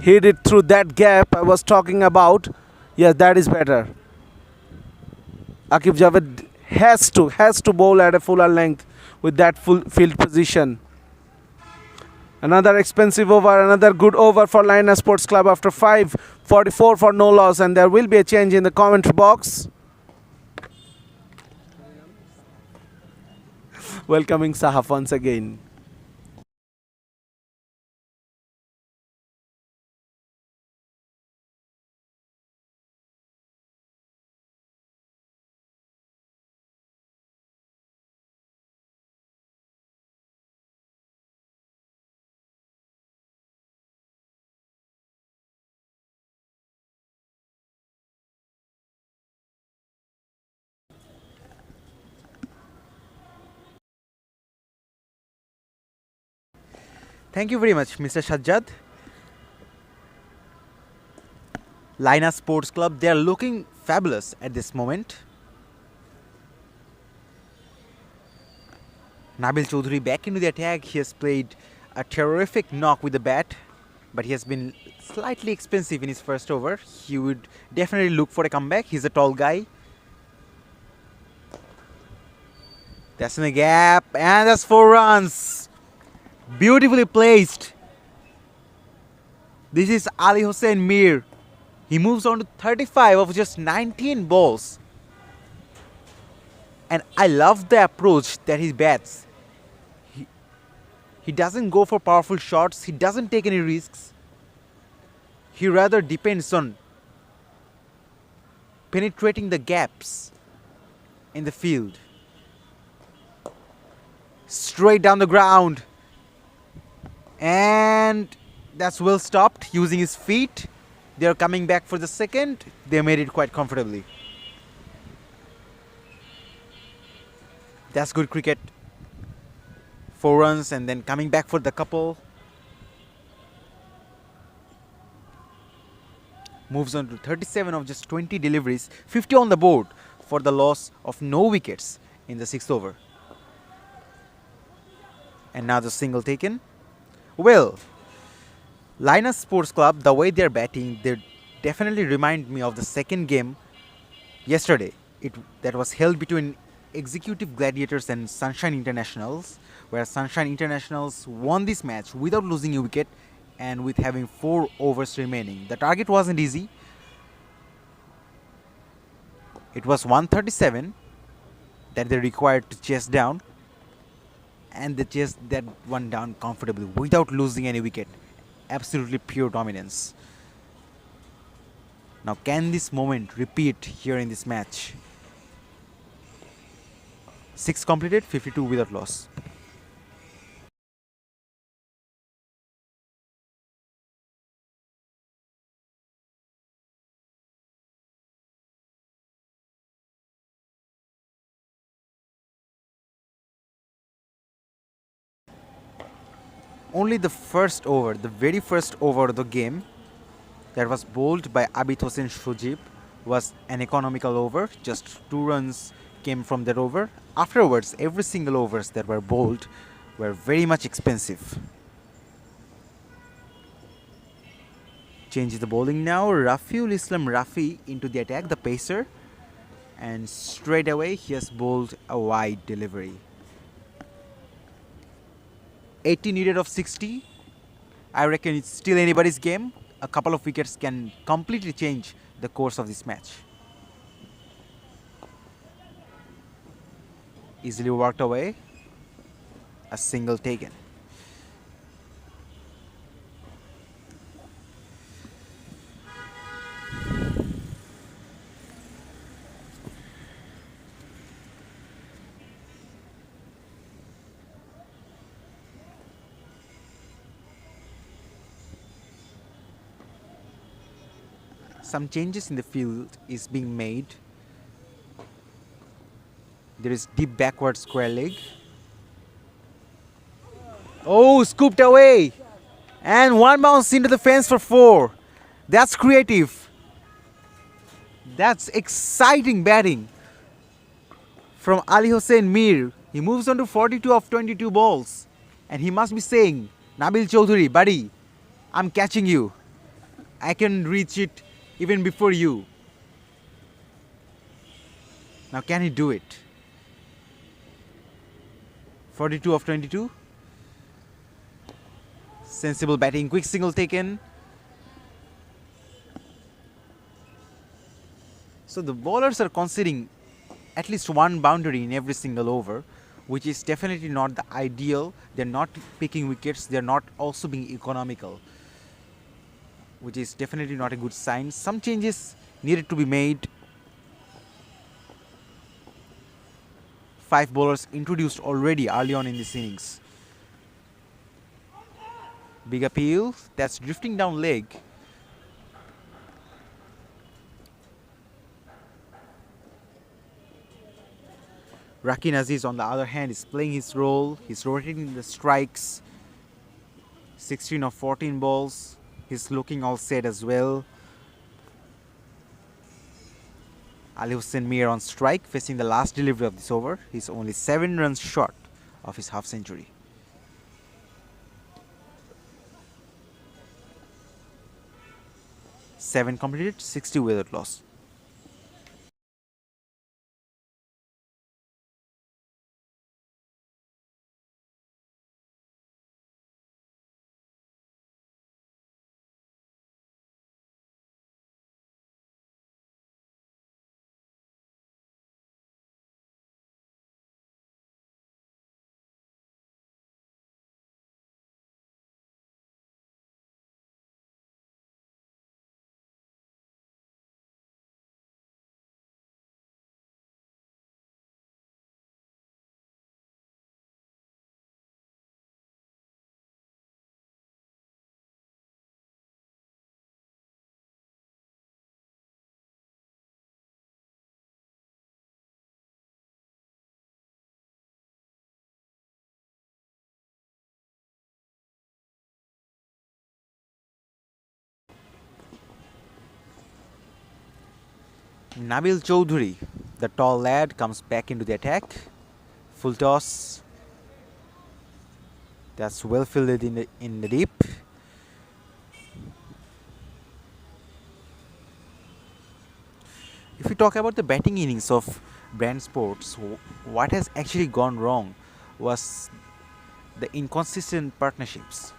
hit it through that gap I was talking about. Yes, that is better. Akib Javed has to bowl at a fuller length with that full field position. Another expensive over, another good over for LAINAS Sports Club after 5:44 for no loss, and there will be a change in the commentary box. Welcoming Sahaf once again. Thank you very much, Mr. Sajjad. LAINAS Sports Club, they are looking fabulous at this moment. Nabil Chaudhary back into the attack. He has played a terrific knock with the bat, but he has been slightly expensive in his first over. He would definitely look for a comeback. He's a tall guy. That's in the gap, and that's 4 runs. Beautifully placed. This is Ali Hussain Mir. He moves on to 35 of just 19 balls. And I love the approach that he bats. He doesn't go for powerful shots. He doesn't take any risks. He rather depends on penetrating the gaps in the field. Straight down the ground. And that's well stopped using his feet. They're coming back for the second. They made it quite comfortably. That's good cricket. 4 runs and then coming back for the couple. Moves on to 37 of just 20 deliveries. 50 on the board for the loss of no wickets in the 6th over. And now the single taken. Well, LAINAS Sports Club, the way they're batting, they definitely remind me of the second game yesterday. That was held between Executive Gladiators and Sunshine Internationals, where Sunshine Internationals won this match without losing a wicket and with having 4 overs remaining. The target wasn't easy. It was 137 that they required to chase down, and they chased that one down comfortably without losing any wicket. Absolutely pure dominance. Now, can this moment repeat here in this match? 6 completed, 52 without loss. Only the first over, the very first over of the game, that was bowled by Abid Hossain Shojib, was an economical over. Just 2 runs came from that over. Afterwards, every single overs that were bowled were very much expensive. Changes the bowling now. Rafiul Islam Rafi into the attack, the pacer. And straight away he has bowled a wide delivery. 80 needed of 60. I reckon it's still anybody's game. A couple of wickets can completely change the course of this match. Easily worked away. A single taken. Some changes in the field is being made. There is deep backward square leg. Oh, scooped away. And one bounce into the fence for 4. That's creative. That's exciting batting from Ali Hossain Mir. He moves on to 42 of 22 balls. And he must be saying, Nabil Chaudhuri, buddy, I'm catching you. I can reach it even before you. Now can he do it? 42 of 22. Sensible batting, quick single taken. So the bowlers are conceding at least one boundary in every single over, which is definitely not the ideal. They're not picking wickets, they're not also being economical, which is definitely not a good sign. Some changes needed to be made. 5 bowlers introduced already early on in this innings. Big appeal, that's drifting down leg. Rakin Aziz on the other hand is playing his role. He's rotating the strikes. 16 of 14 balls. He's looking all set as well. Ali Hossain Mir on strike, facing the last delivery of this over. He's only 7 runs short of his half century. Seven completed, 60 without loss. Nabil Chaudhuri, the tall lad, comes back into the attack. Full toss. That's well fielded in the deep. If we talk about the batting innings of Brand Sports, what has actually gone wrong was the inconsistent partnerships.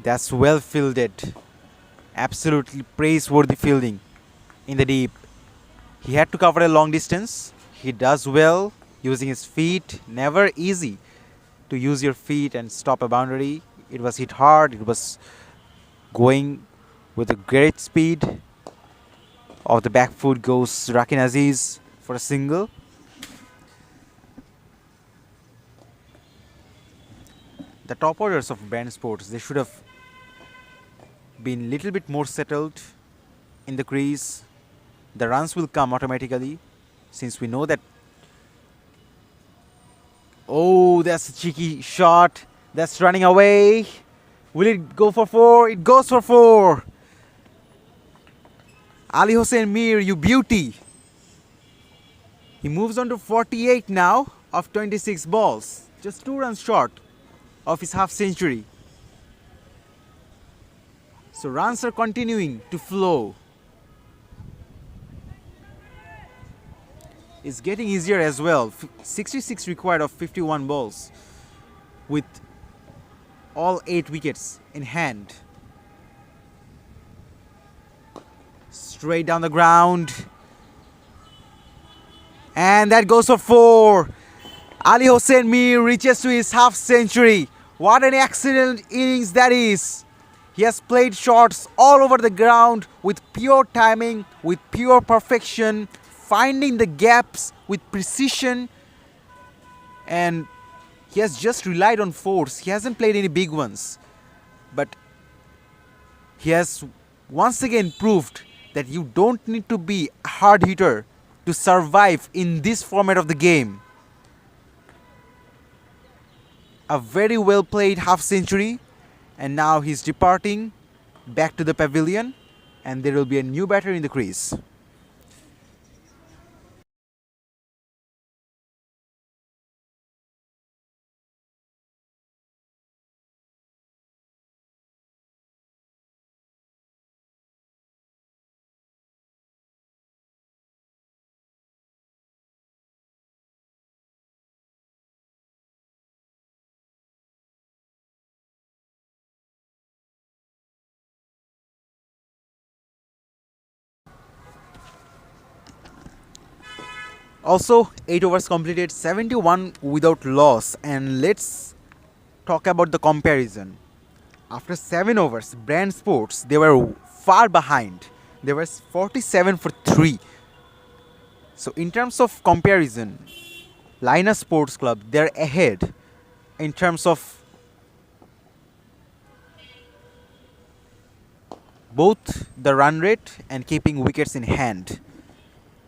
That's well fielded. Absolutely praiseworthy fielding in the deep. He had to cover a long distance. He does well using his feet. Never easy to use your feet and stop a boundary. It was hit hard. It was going with a great speed. Off the back foot goes Rakin Aziz for a single. The top orders of Brand Sports, they should have been little bit more settled in the crease. The runs will come automatically since we know that. Oh, that's a cheeky shot. That's running away. Will it go for 4? It goes for 4. Ali Hossain Mir, you beauty. He moves on to 48 now of 26 balls. Just 2 runs short of his half century. So runs are continuing to flow. It's getting easier as well. 66 required of 51 balls with all 8 wickets in hand. Straight down the ground. And that goes for 4. Ali Hossein Mir reaches to his half century. What an excellent innings that is. He has played shots all over the ground with pure timing, with pure perfection, finding the gaps with precision, and he has just relied on force. He hasn't played any big ones, but he has once again proved that you don't need to be a hard hitter to survive in this format of the game. A very well played half century, and now he's departing back to the pavilion, and there will be a new batter in the crease. Also, 8 overs completed, 71 without loss. And let's talk about the comparison. After 7 overs, Brand Sports, they were far behind. They were 47 for 3. So, in terms of comparison, LAINAS Sports Club, they're ahead in terms of both the run rate and keeping wickets in hand.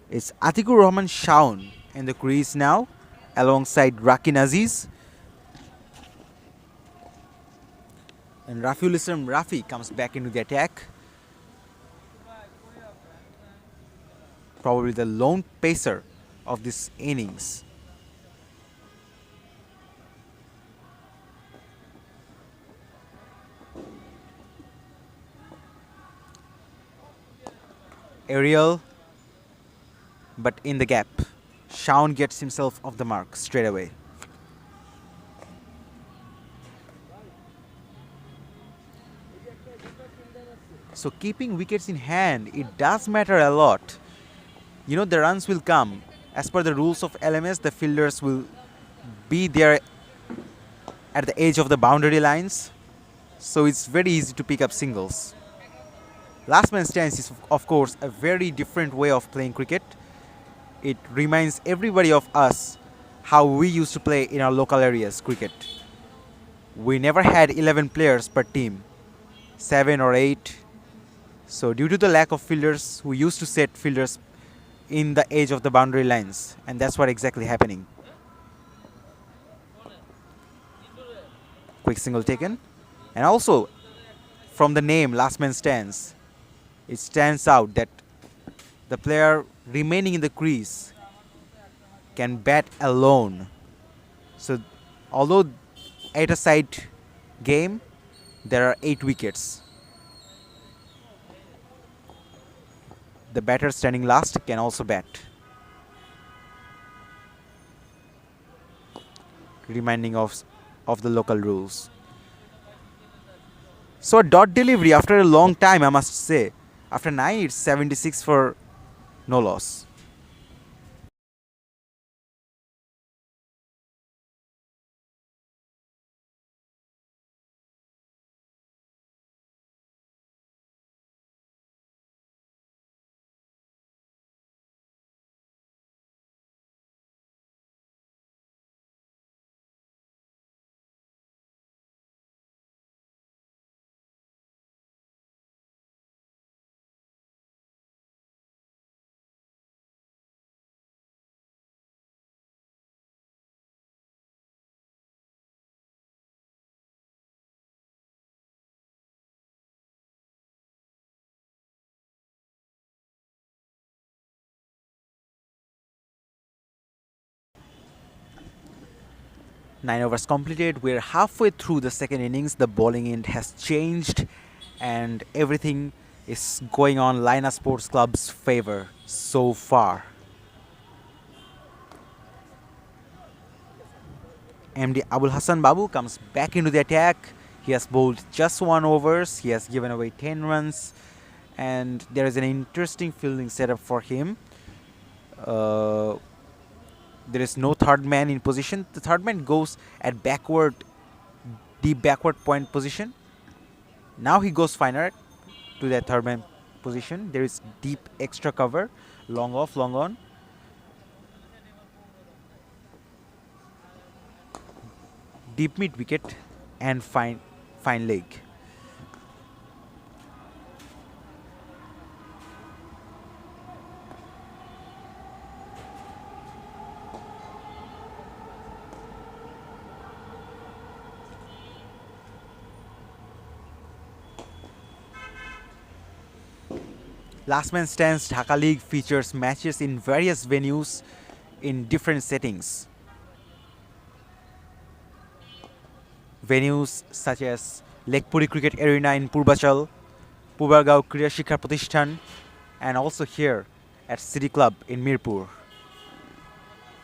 It's Atikur Rahman Shaun in the crease now, alongside Rakin Aziz. And Rafiul Islam Rafi comes back into the attack. Probably the lone pacer of this innings. Aerial, but in the gap. Shaun gets himself off the mark straight away. So keeping wickets in hand, it does matter a lot. You know, the runs will come. As per the rules of LMS, the fielders will be there at the edge of the boundary lines. So it's very easy to pick up singles. Last man stands is, of course, a very different way of playing cricket. It reminds everybody of us how we used to play in our local areas cricket. We never had 11 players per team, 7 or 8. So due to the lack of fielders, we used to set fielders in the edge of the boundary lines, and that's what exactly happening. Quick single taken. And also, from the name Last Man Stands, it stands out that the player remaining in the crease can bat alone. So although 8-a-side game, there are 8 wickets. The batter standing last can also bat. Reminding of the local rules. So a dot delivery after a long time, I must say. After 9, it's 76 for no loss. Nine overs completed. We're halfway through the second innings. The bowling end has changed, and everything is going on Laina Sports Club's favor so far. MD Abul Hassan Babu comes back into the attack. He has bowled just 1 overs. He has given away 10 runs, and there is an interesting fielding setup for him. Uh, there is no third man in position. The third man goes at deep backward point position. Now he goes finer to that third man position. There is deep extra cover, long off, long on. Deep mid wicket and fine leg. Last Man Stands Dhaka League features matches in various venues in different settings. Venues such as Lekpuri Cricket Arena in Purbachal, Pubargao Kriya Shikha Pratishthan, and also here at City Club in Mirpur.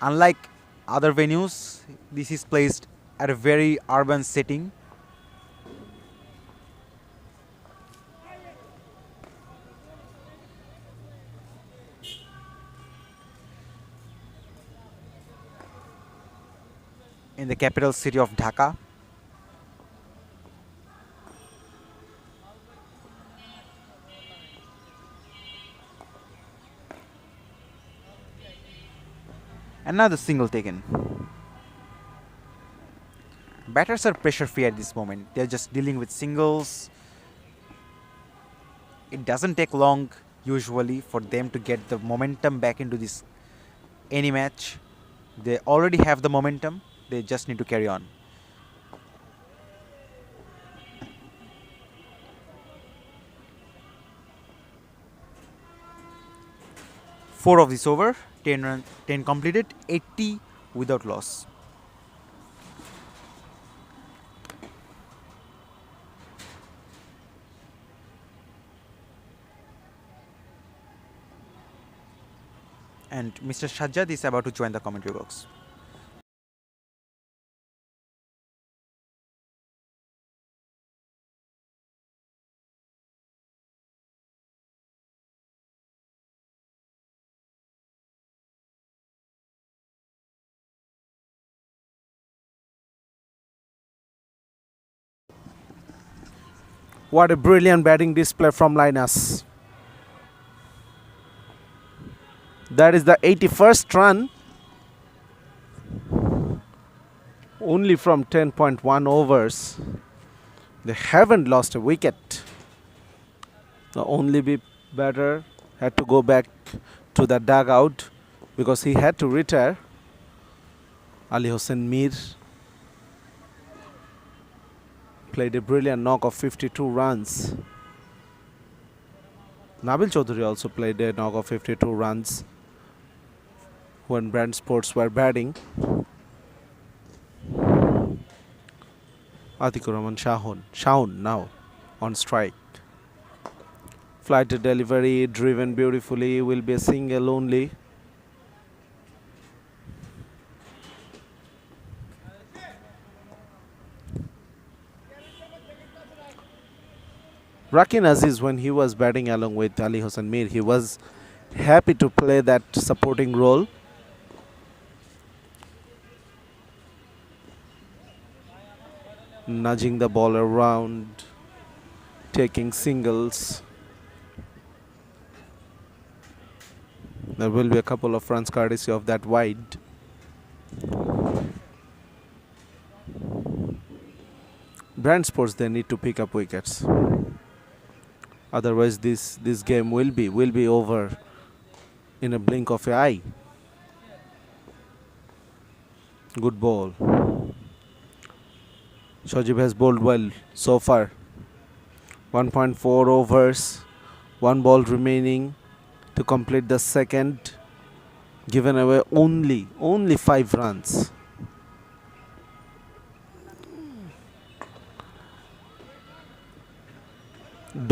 Unlike other venues, this is placed at a very urban setting. In the capital city of Dhaka. Another single taken. Batters are pressure free at this moment. They're just dealing with singles. It doesn't take long usually for them to get the momentum back into this any match. They already have the momentum. They just need to carry on. Four of this over, 10 completed, 80 without loss. And Mr. Shajjad is about to join the commentary box. What a brilliant batting display from LAINAS. That is the 81st run. Only from 10.1 overs. They haven't lost a wicket. The only batter had to go back to the dugout because he had to retire. Ali Hossain Mir played a brilliant knock of 52 runs. Nabil Chaudhary also played a knock of 52 runs when Brand Sports were batting. Atikur Rahman Shaun now on strike. Flight to delivery, driven beautifully, will be a single only. Rakin Aziz, when he was batting along with Ali Hossain Mir, he was happy to play that supporting role. Nudging the ball around, taking singles. There will be a couple of runs courtesy of that wide. Brand Sports, they need to pick up wickets. Otherwise, this game will be over in a blink of an eye. Good ball. Shajib has bowled well so far. 1.4 overs, 1 ball remaining to complete the second. Given away only 5 runs.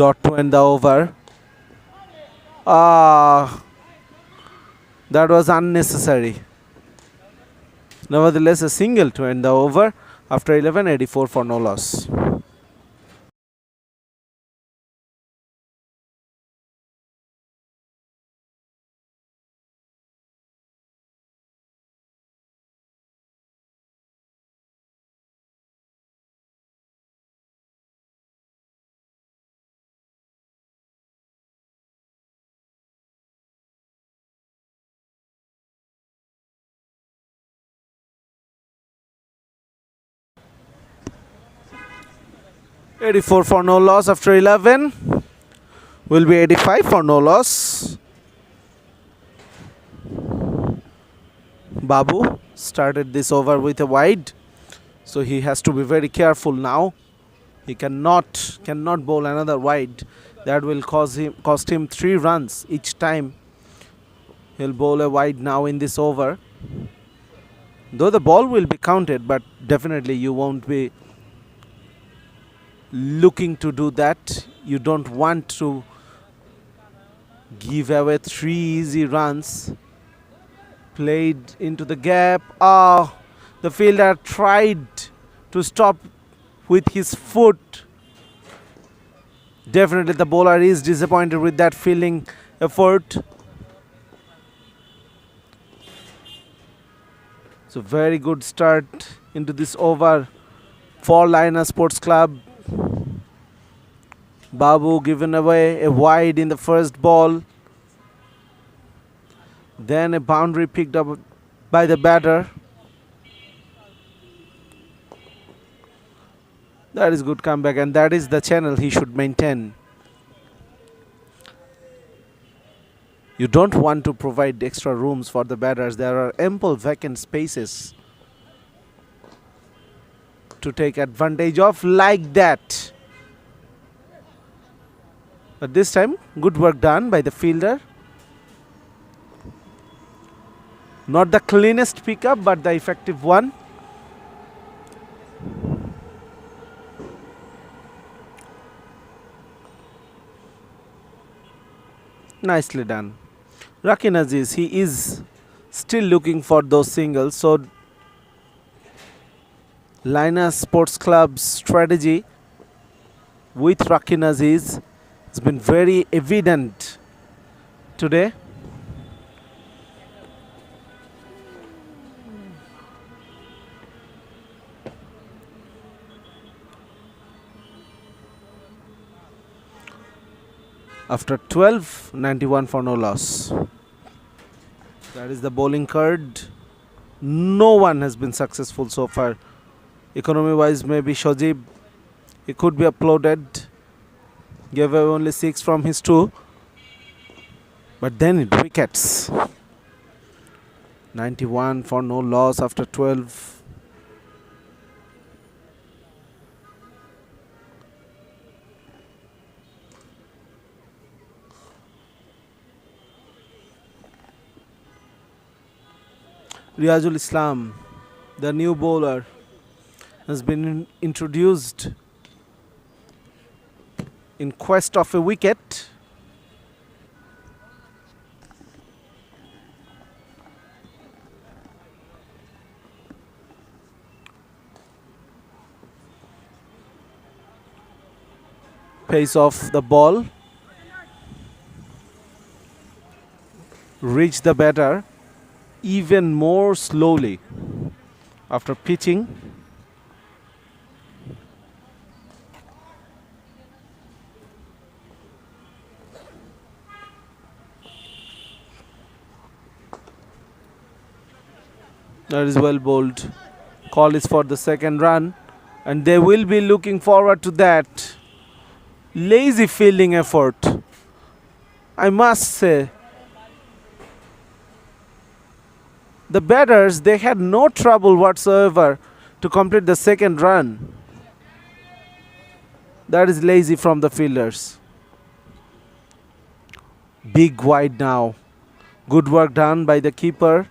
dot to end the over. Ah, that was unnecessary. Nevertheless, a single to end the over after 11, 84 for no loss. $84 for no loss after 11 will be $85 for no loss. Babu started this over with a wide, so he has to be very careful now. He cannot bowl another wide. That will cost him 3 runs each time. He'll bowl a wide now in this over. Though the ball will be counted, but definitely you won't be looking to do that. You don't want to give away 3 easy runs. Played into the gap. The fielder tried to stop with his foot. Definitely the bowler is disappointed with that fielding effort. So very good start into this over for LAINAS Sports Club. Babu given away a wide in the first ball. Then a boundary picked up by the batter. That is good comeback, and that is the channel he should maintain. You don't want to provide extra rooms for the batters. There are ample vacant spaces to take advantage of like that. But this time, good work done by the fielder. Not the cleanest pickup, but the effective one. Nicely done. Rakhin Aziz, he is still looking for those singles. So LAINAS Sports Club's strategy with Rakhin Aziz has been very evident today. After 12, 91 for no loss. That is the bowling card. No one has been successful so far. Economy wise, maybe Shojib. He could be applauded. Gave away only 6 from his 2. But then it wickets. 91 for no loss after 12. Riazul Islam, the new bowler, has been introduced in quest of a wicket. Pace of the ball reached the batter even more slowly after pitching. That is well bowled. Call is for the second run, and they will be looking forward to that. Lazy fielding effort, I must say. The batters, they had no trouble whatsoever to complete the second run. That is lazy from the fielders. Big wide now. Good work done by the keeper.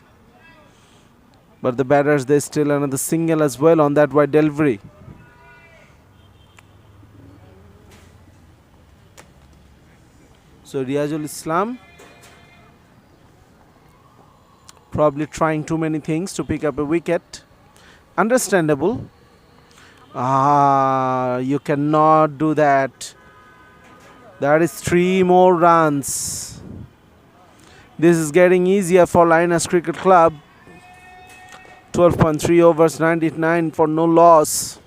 But the batters, they still another single as well on that wide delivery. So Riazul Islam probably trying too many things to pick up a wicket. Understandable. You cannot do that. That is 3 more runs. This is getting easier for LAINAS Cricket Club. 12.3 overs, 99 for no loss.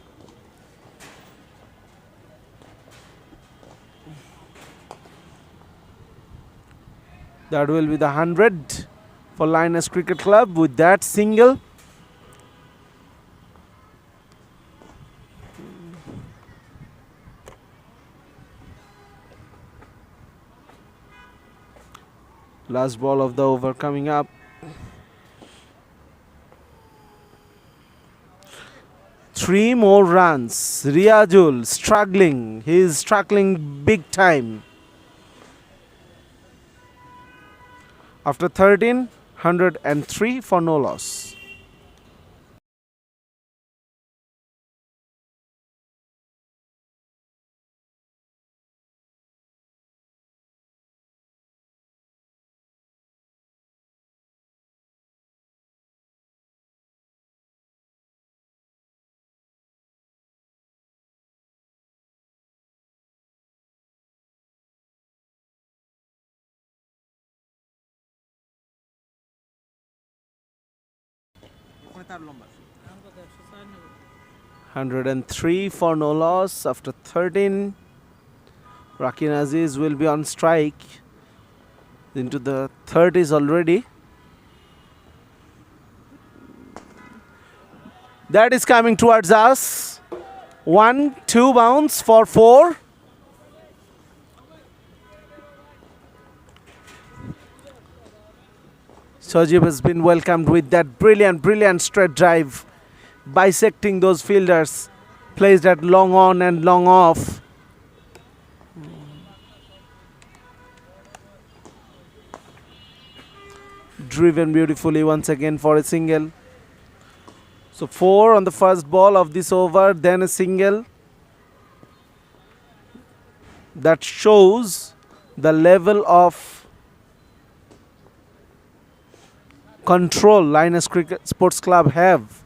That will be the 100 for LAINAS Cricket Club with that single. Last ball of the over coming up. Three more runs. Riazul struggling. He is struggling big time. After 13, 103 for no loss. Hundred and three for no loss after 13. Rakin Aziz will be on strike into the 30s already. That is coming towards us. 1-2 bounce for 4. Sajib has been welcomed with that brilliant straight drive, bisecting those fielders, placed at long on and long off. Driven beautifully once again for a single. So 4 on the first ball of this over, then a single. That shows the level of control LAINAS Cricket Sports Club have.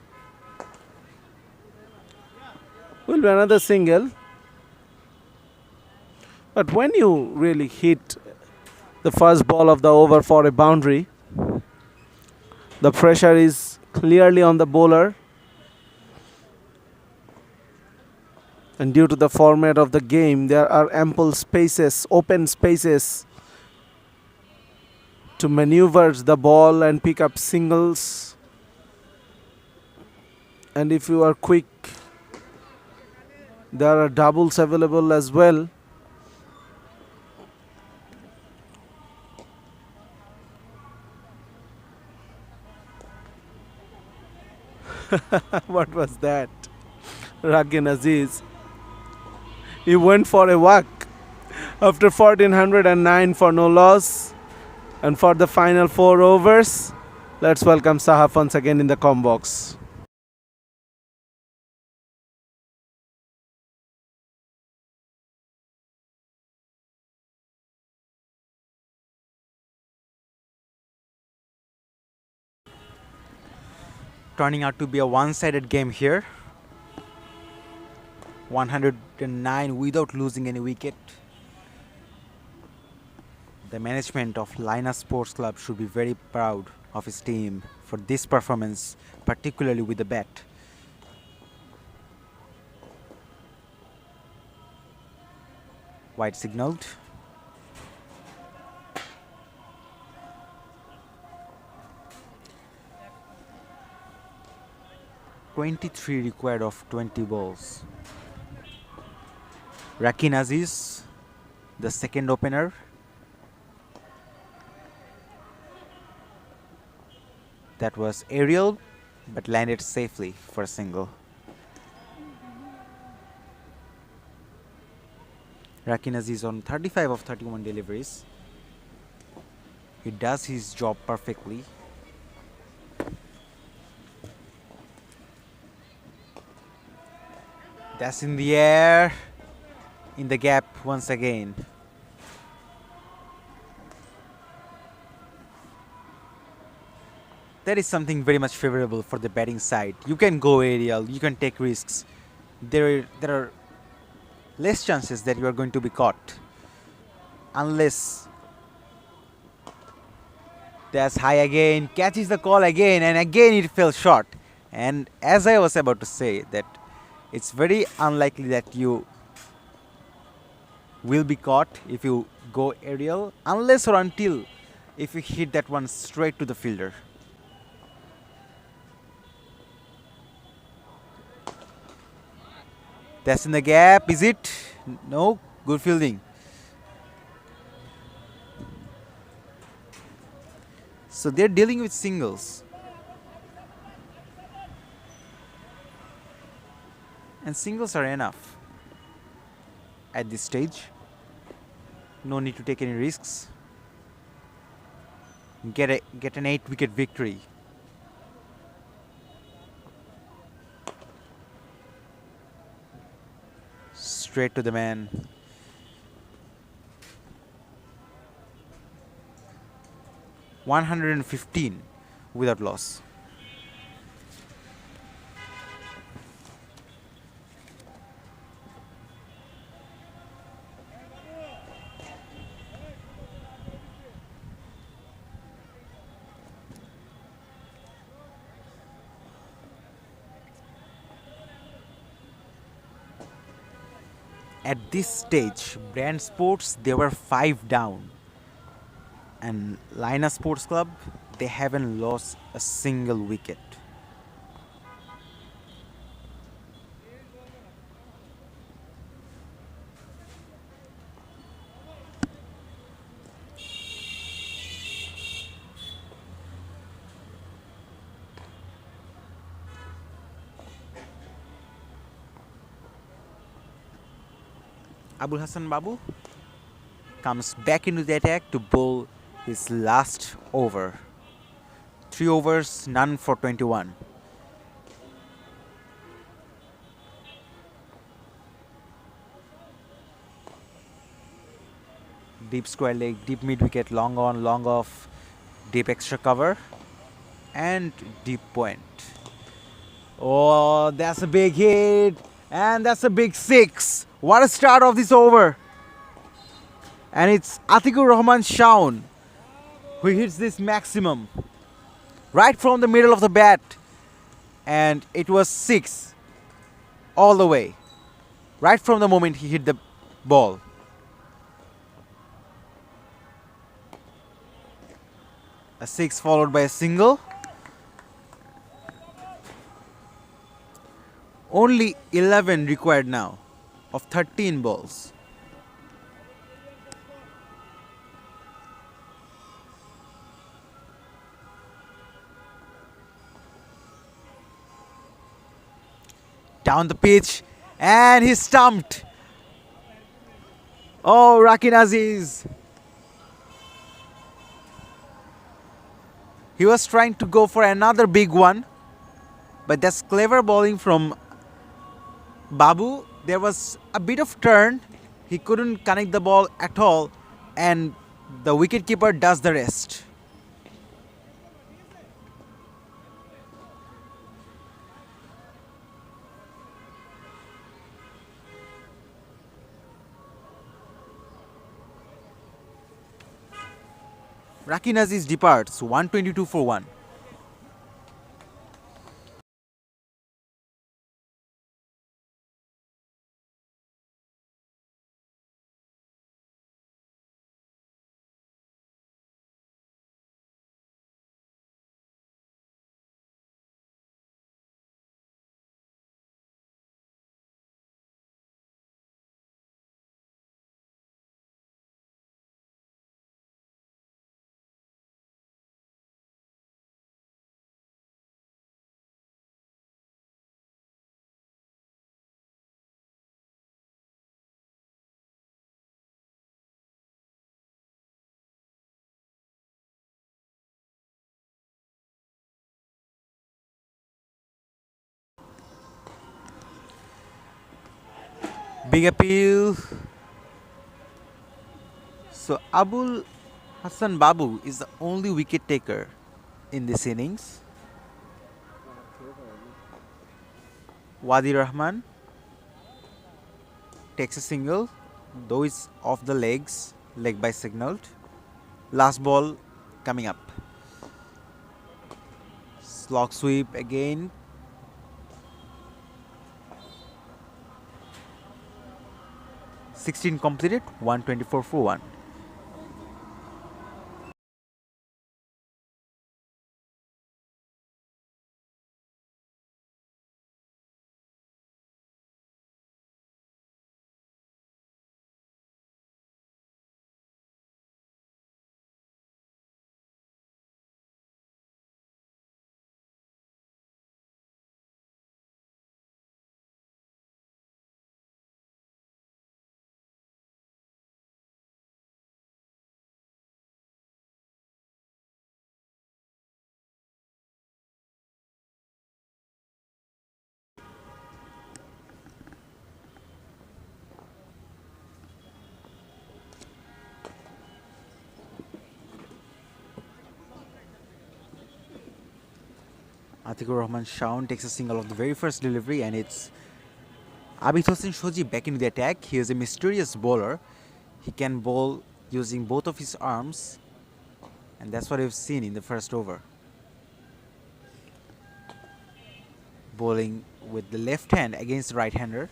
Will be another single. But when you really hit the first ball of the over for a boundary, the pressure is clearly on the bowler. And due to the format of the game, there are ample spaces, open spaces to maneuver the ball and pick up singles. And if you are quick, there are doubles available as well. What was that? Rakin Aziz. He went for a walk after 1409 for no loss. And for the final 4 overs, let's welcome Sahaf once again in the comm box. Turning out to be a one-sided game here. 109 without losing any wicket. The management of LAINAS Sports Club should be very proud of his team for this performance, particularly with the bat. Wide signaled. (23) required of 20 balls. Rakin Aziz, the second opener. That was aerial, but landed safely for a single. Rakin Aziz on 35 of 31 deliveries. He does his job perfectly. That's in the air, in the gap once again. that is something very much favorable for the batting side. You can go aerial, you can take risks. There are less chances that you are going to be caught, unless that's high again, catches the call again, and again it fell short. And as I was about to say, that it's very unlikely that you will be caught if you go aerial, unless or until if you hit that one straight to the fielder. That's in the gap, is it? No, good fielding. So they're dealing with singles. And singles are enough at this stage. No need to take any risks. Get an 8-wicket victory. Straight to the man. (115) without loss. At this stage, Brand Sports, they were 5 down. And LAINAS Sports Club, they haven't lost a single wicket. Abul Hassan Babu comes back into the attack to bowl his last over. 3 overs, none for 21. Deep square leg, deep mid wicket, long on, long off, deep extra cover, and deep point. Oh, that's a big hit, and that's a big 6. What a start of this over. And it's Atikur Rahman Shaun who hits this maximum right from the middle of the bat, and it was 6 all the way right from the moment he hit the ball. A 6 followed by a single. Only 11 required now of 13 balls. Down the pitch, and he stumped. Oh, Rakin Aziz. He was trying to go for another big one, but that's clever bowling from Babu. There was a bit of turn. He couldn't connect the ball at all, and the wicketkeeper does the rest. Rakin Aziz departs 122 for 1. Big appeal. So Abul Hassan Babu is the only wicket taker in this innings. Wadi Rahman takes a single, though it's off the legs, leg by signaled. Last ball coming up. Slog sweep again. Sixteen completed, 124 for 1. Atikur Rahman Shaun takes a single of the very first delivery, and it's Abid Hossein Shoji back into the attack. He is a mysterious bowler. He can bowl using both of his arms, and that's what we've seen in the first over. Bowling with the left hand against the right hander.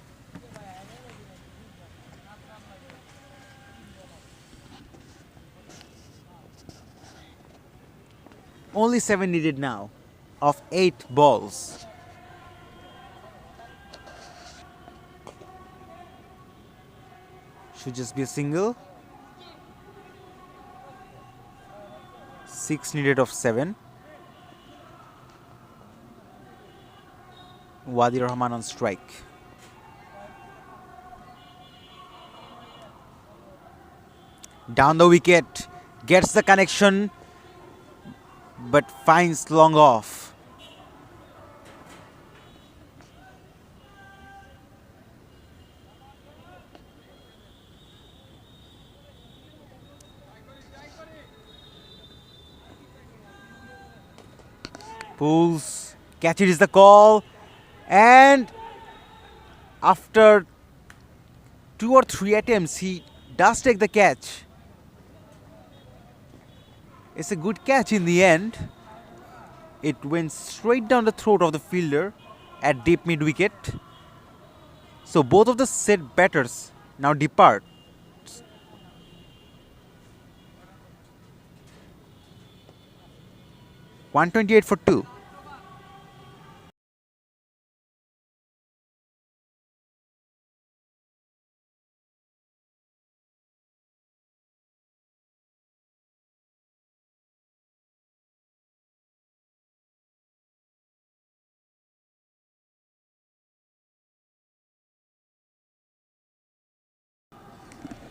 Only 7 needed now of 8 balls. Should just be a single. 6 needed of 7. Wadi Rahman on strike. Down the wicket, gets the connection, but finds long off. Pulls, catches is the call, and after 2 or 3 attempts, he does take the catch. It's a good catch in the end. It went straight down the throat of the fielder at deep mid wicket. So both of the set batters now depart. .128 for 2.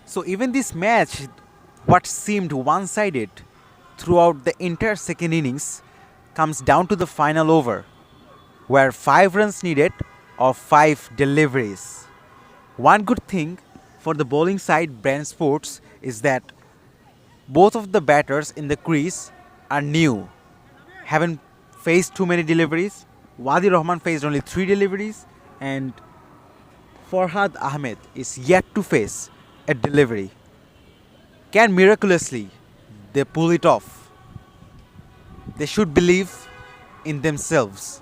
So even this match, what seemed one-sided throughout the entire second innings, comes down to the final over, where 5 runs needed of 5 deliveries. One good thing for the bowling side, Brand Sports, is that both of the batters in the crease are new, haven't faced too many deliveries. Wadi Rahman faced only 3 deliveries, and Farhad Ahmed is yet to face a delivery. Can miraculously they pull it off? They should believe in themselves.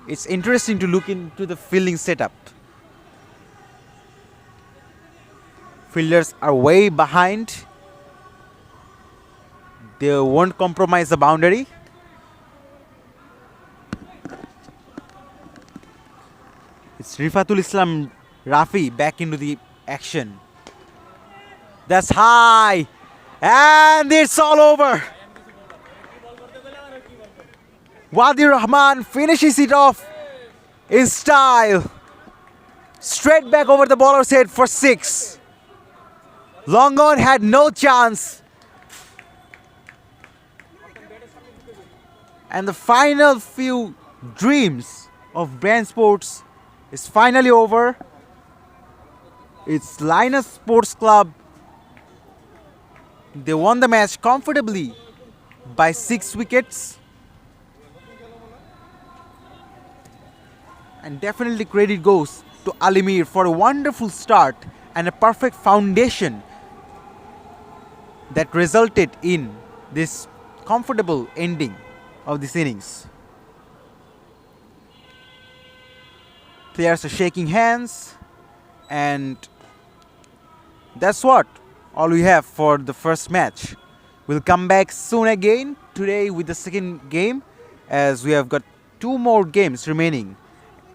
It's interesting to look into the fielding setup. Fielders are way behind. They won't compromise the boundary. It's Rifatul Islam Rafi back into the action. That's high. And it's all over. Wadi Rahman finishes it off in style. Straight back over the bowler's head for 6. Long on had no chance. And the final few dreams of Brand Sports is finally over. It's LAINAS Sports Club. They won the match comfortably by 6 wickets. And definitely credit goes to Alimir for a wonderful start and a perfect foundation that resulted in this comfortable ending of this innings. Players are shaking hands, and that's what all we have for the first match. We'll come back soon again today with the second game, as we have got 2 more games remaining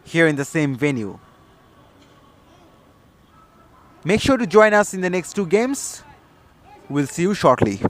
here in the same venue. Make sure to join us in the next 2 games. We'll see you shortly.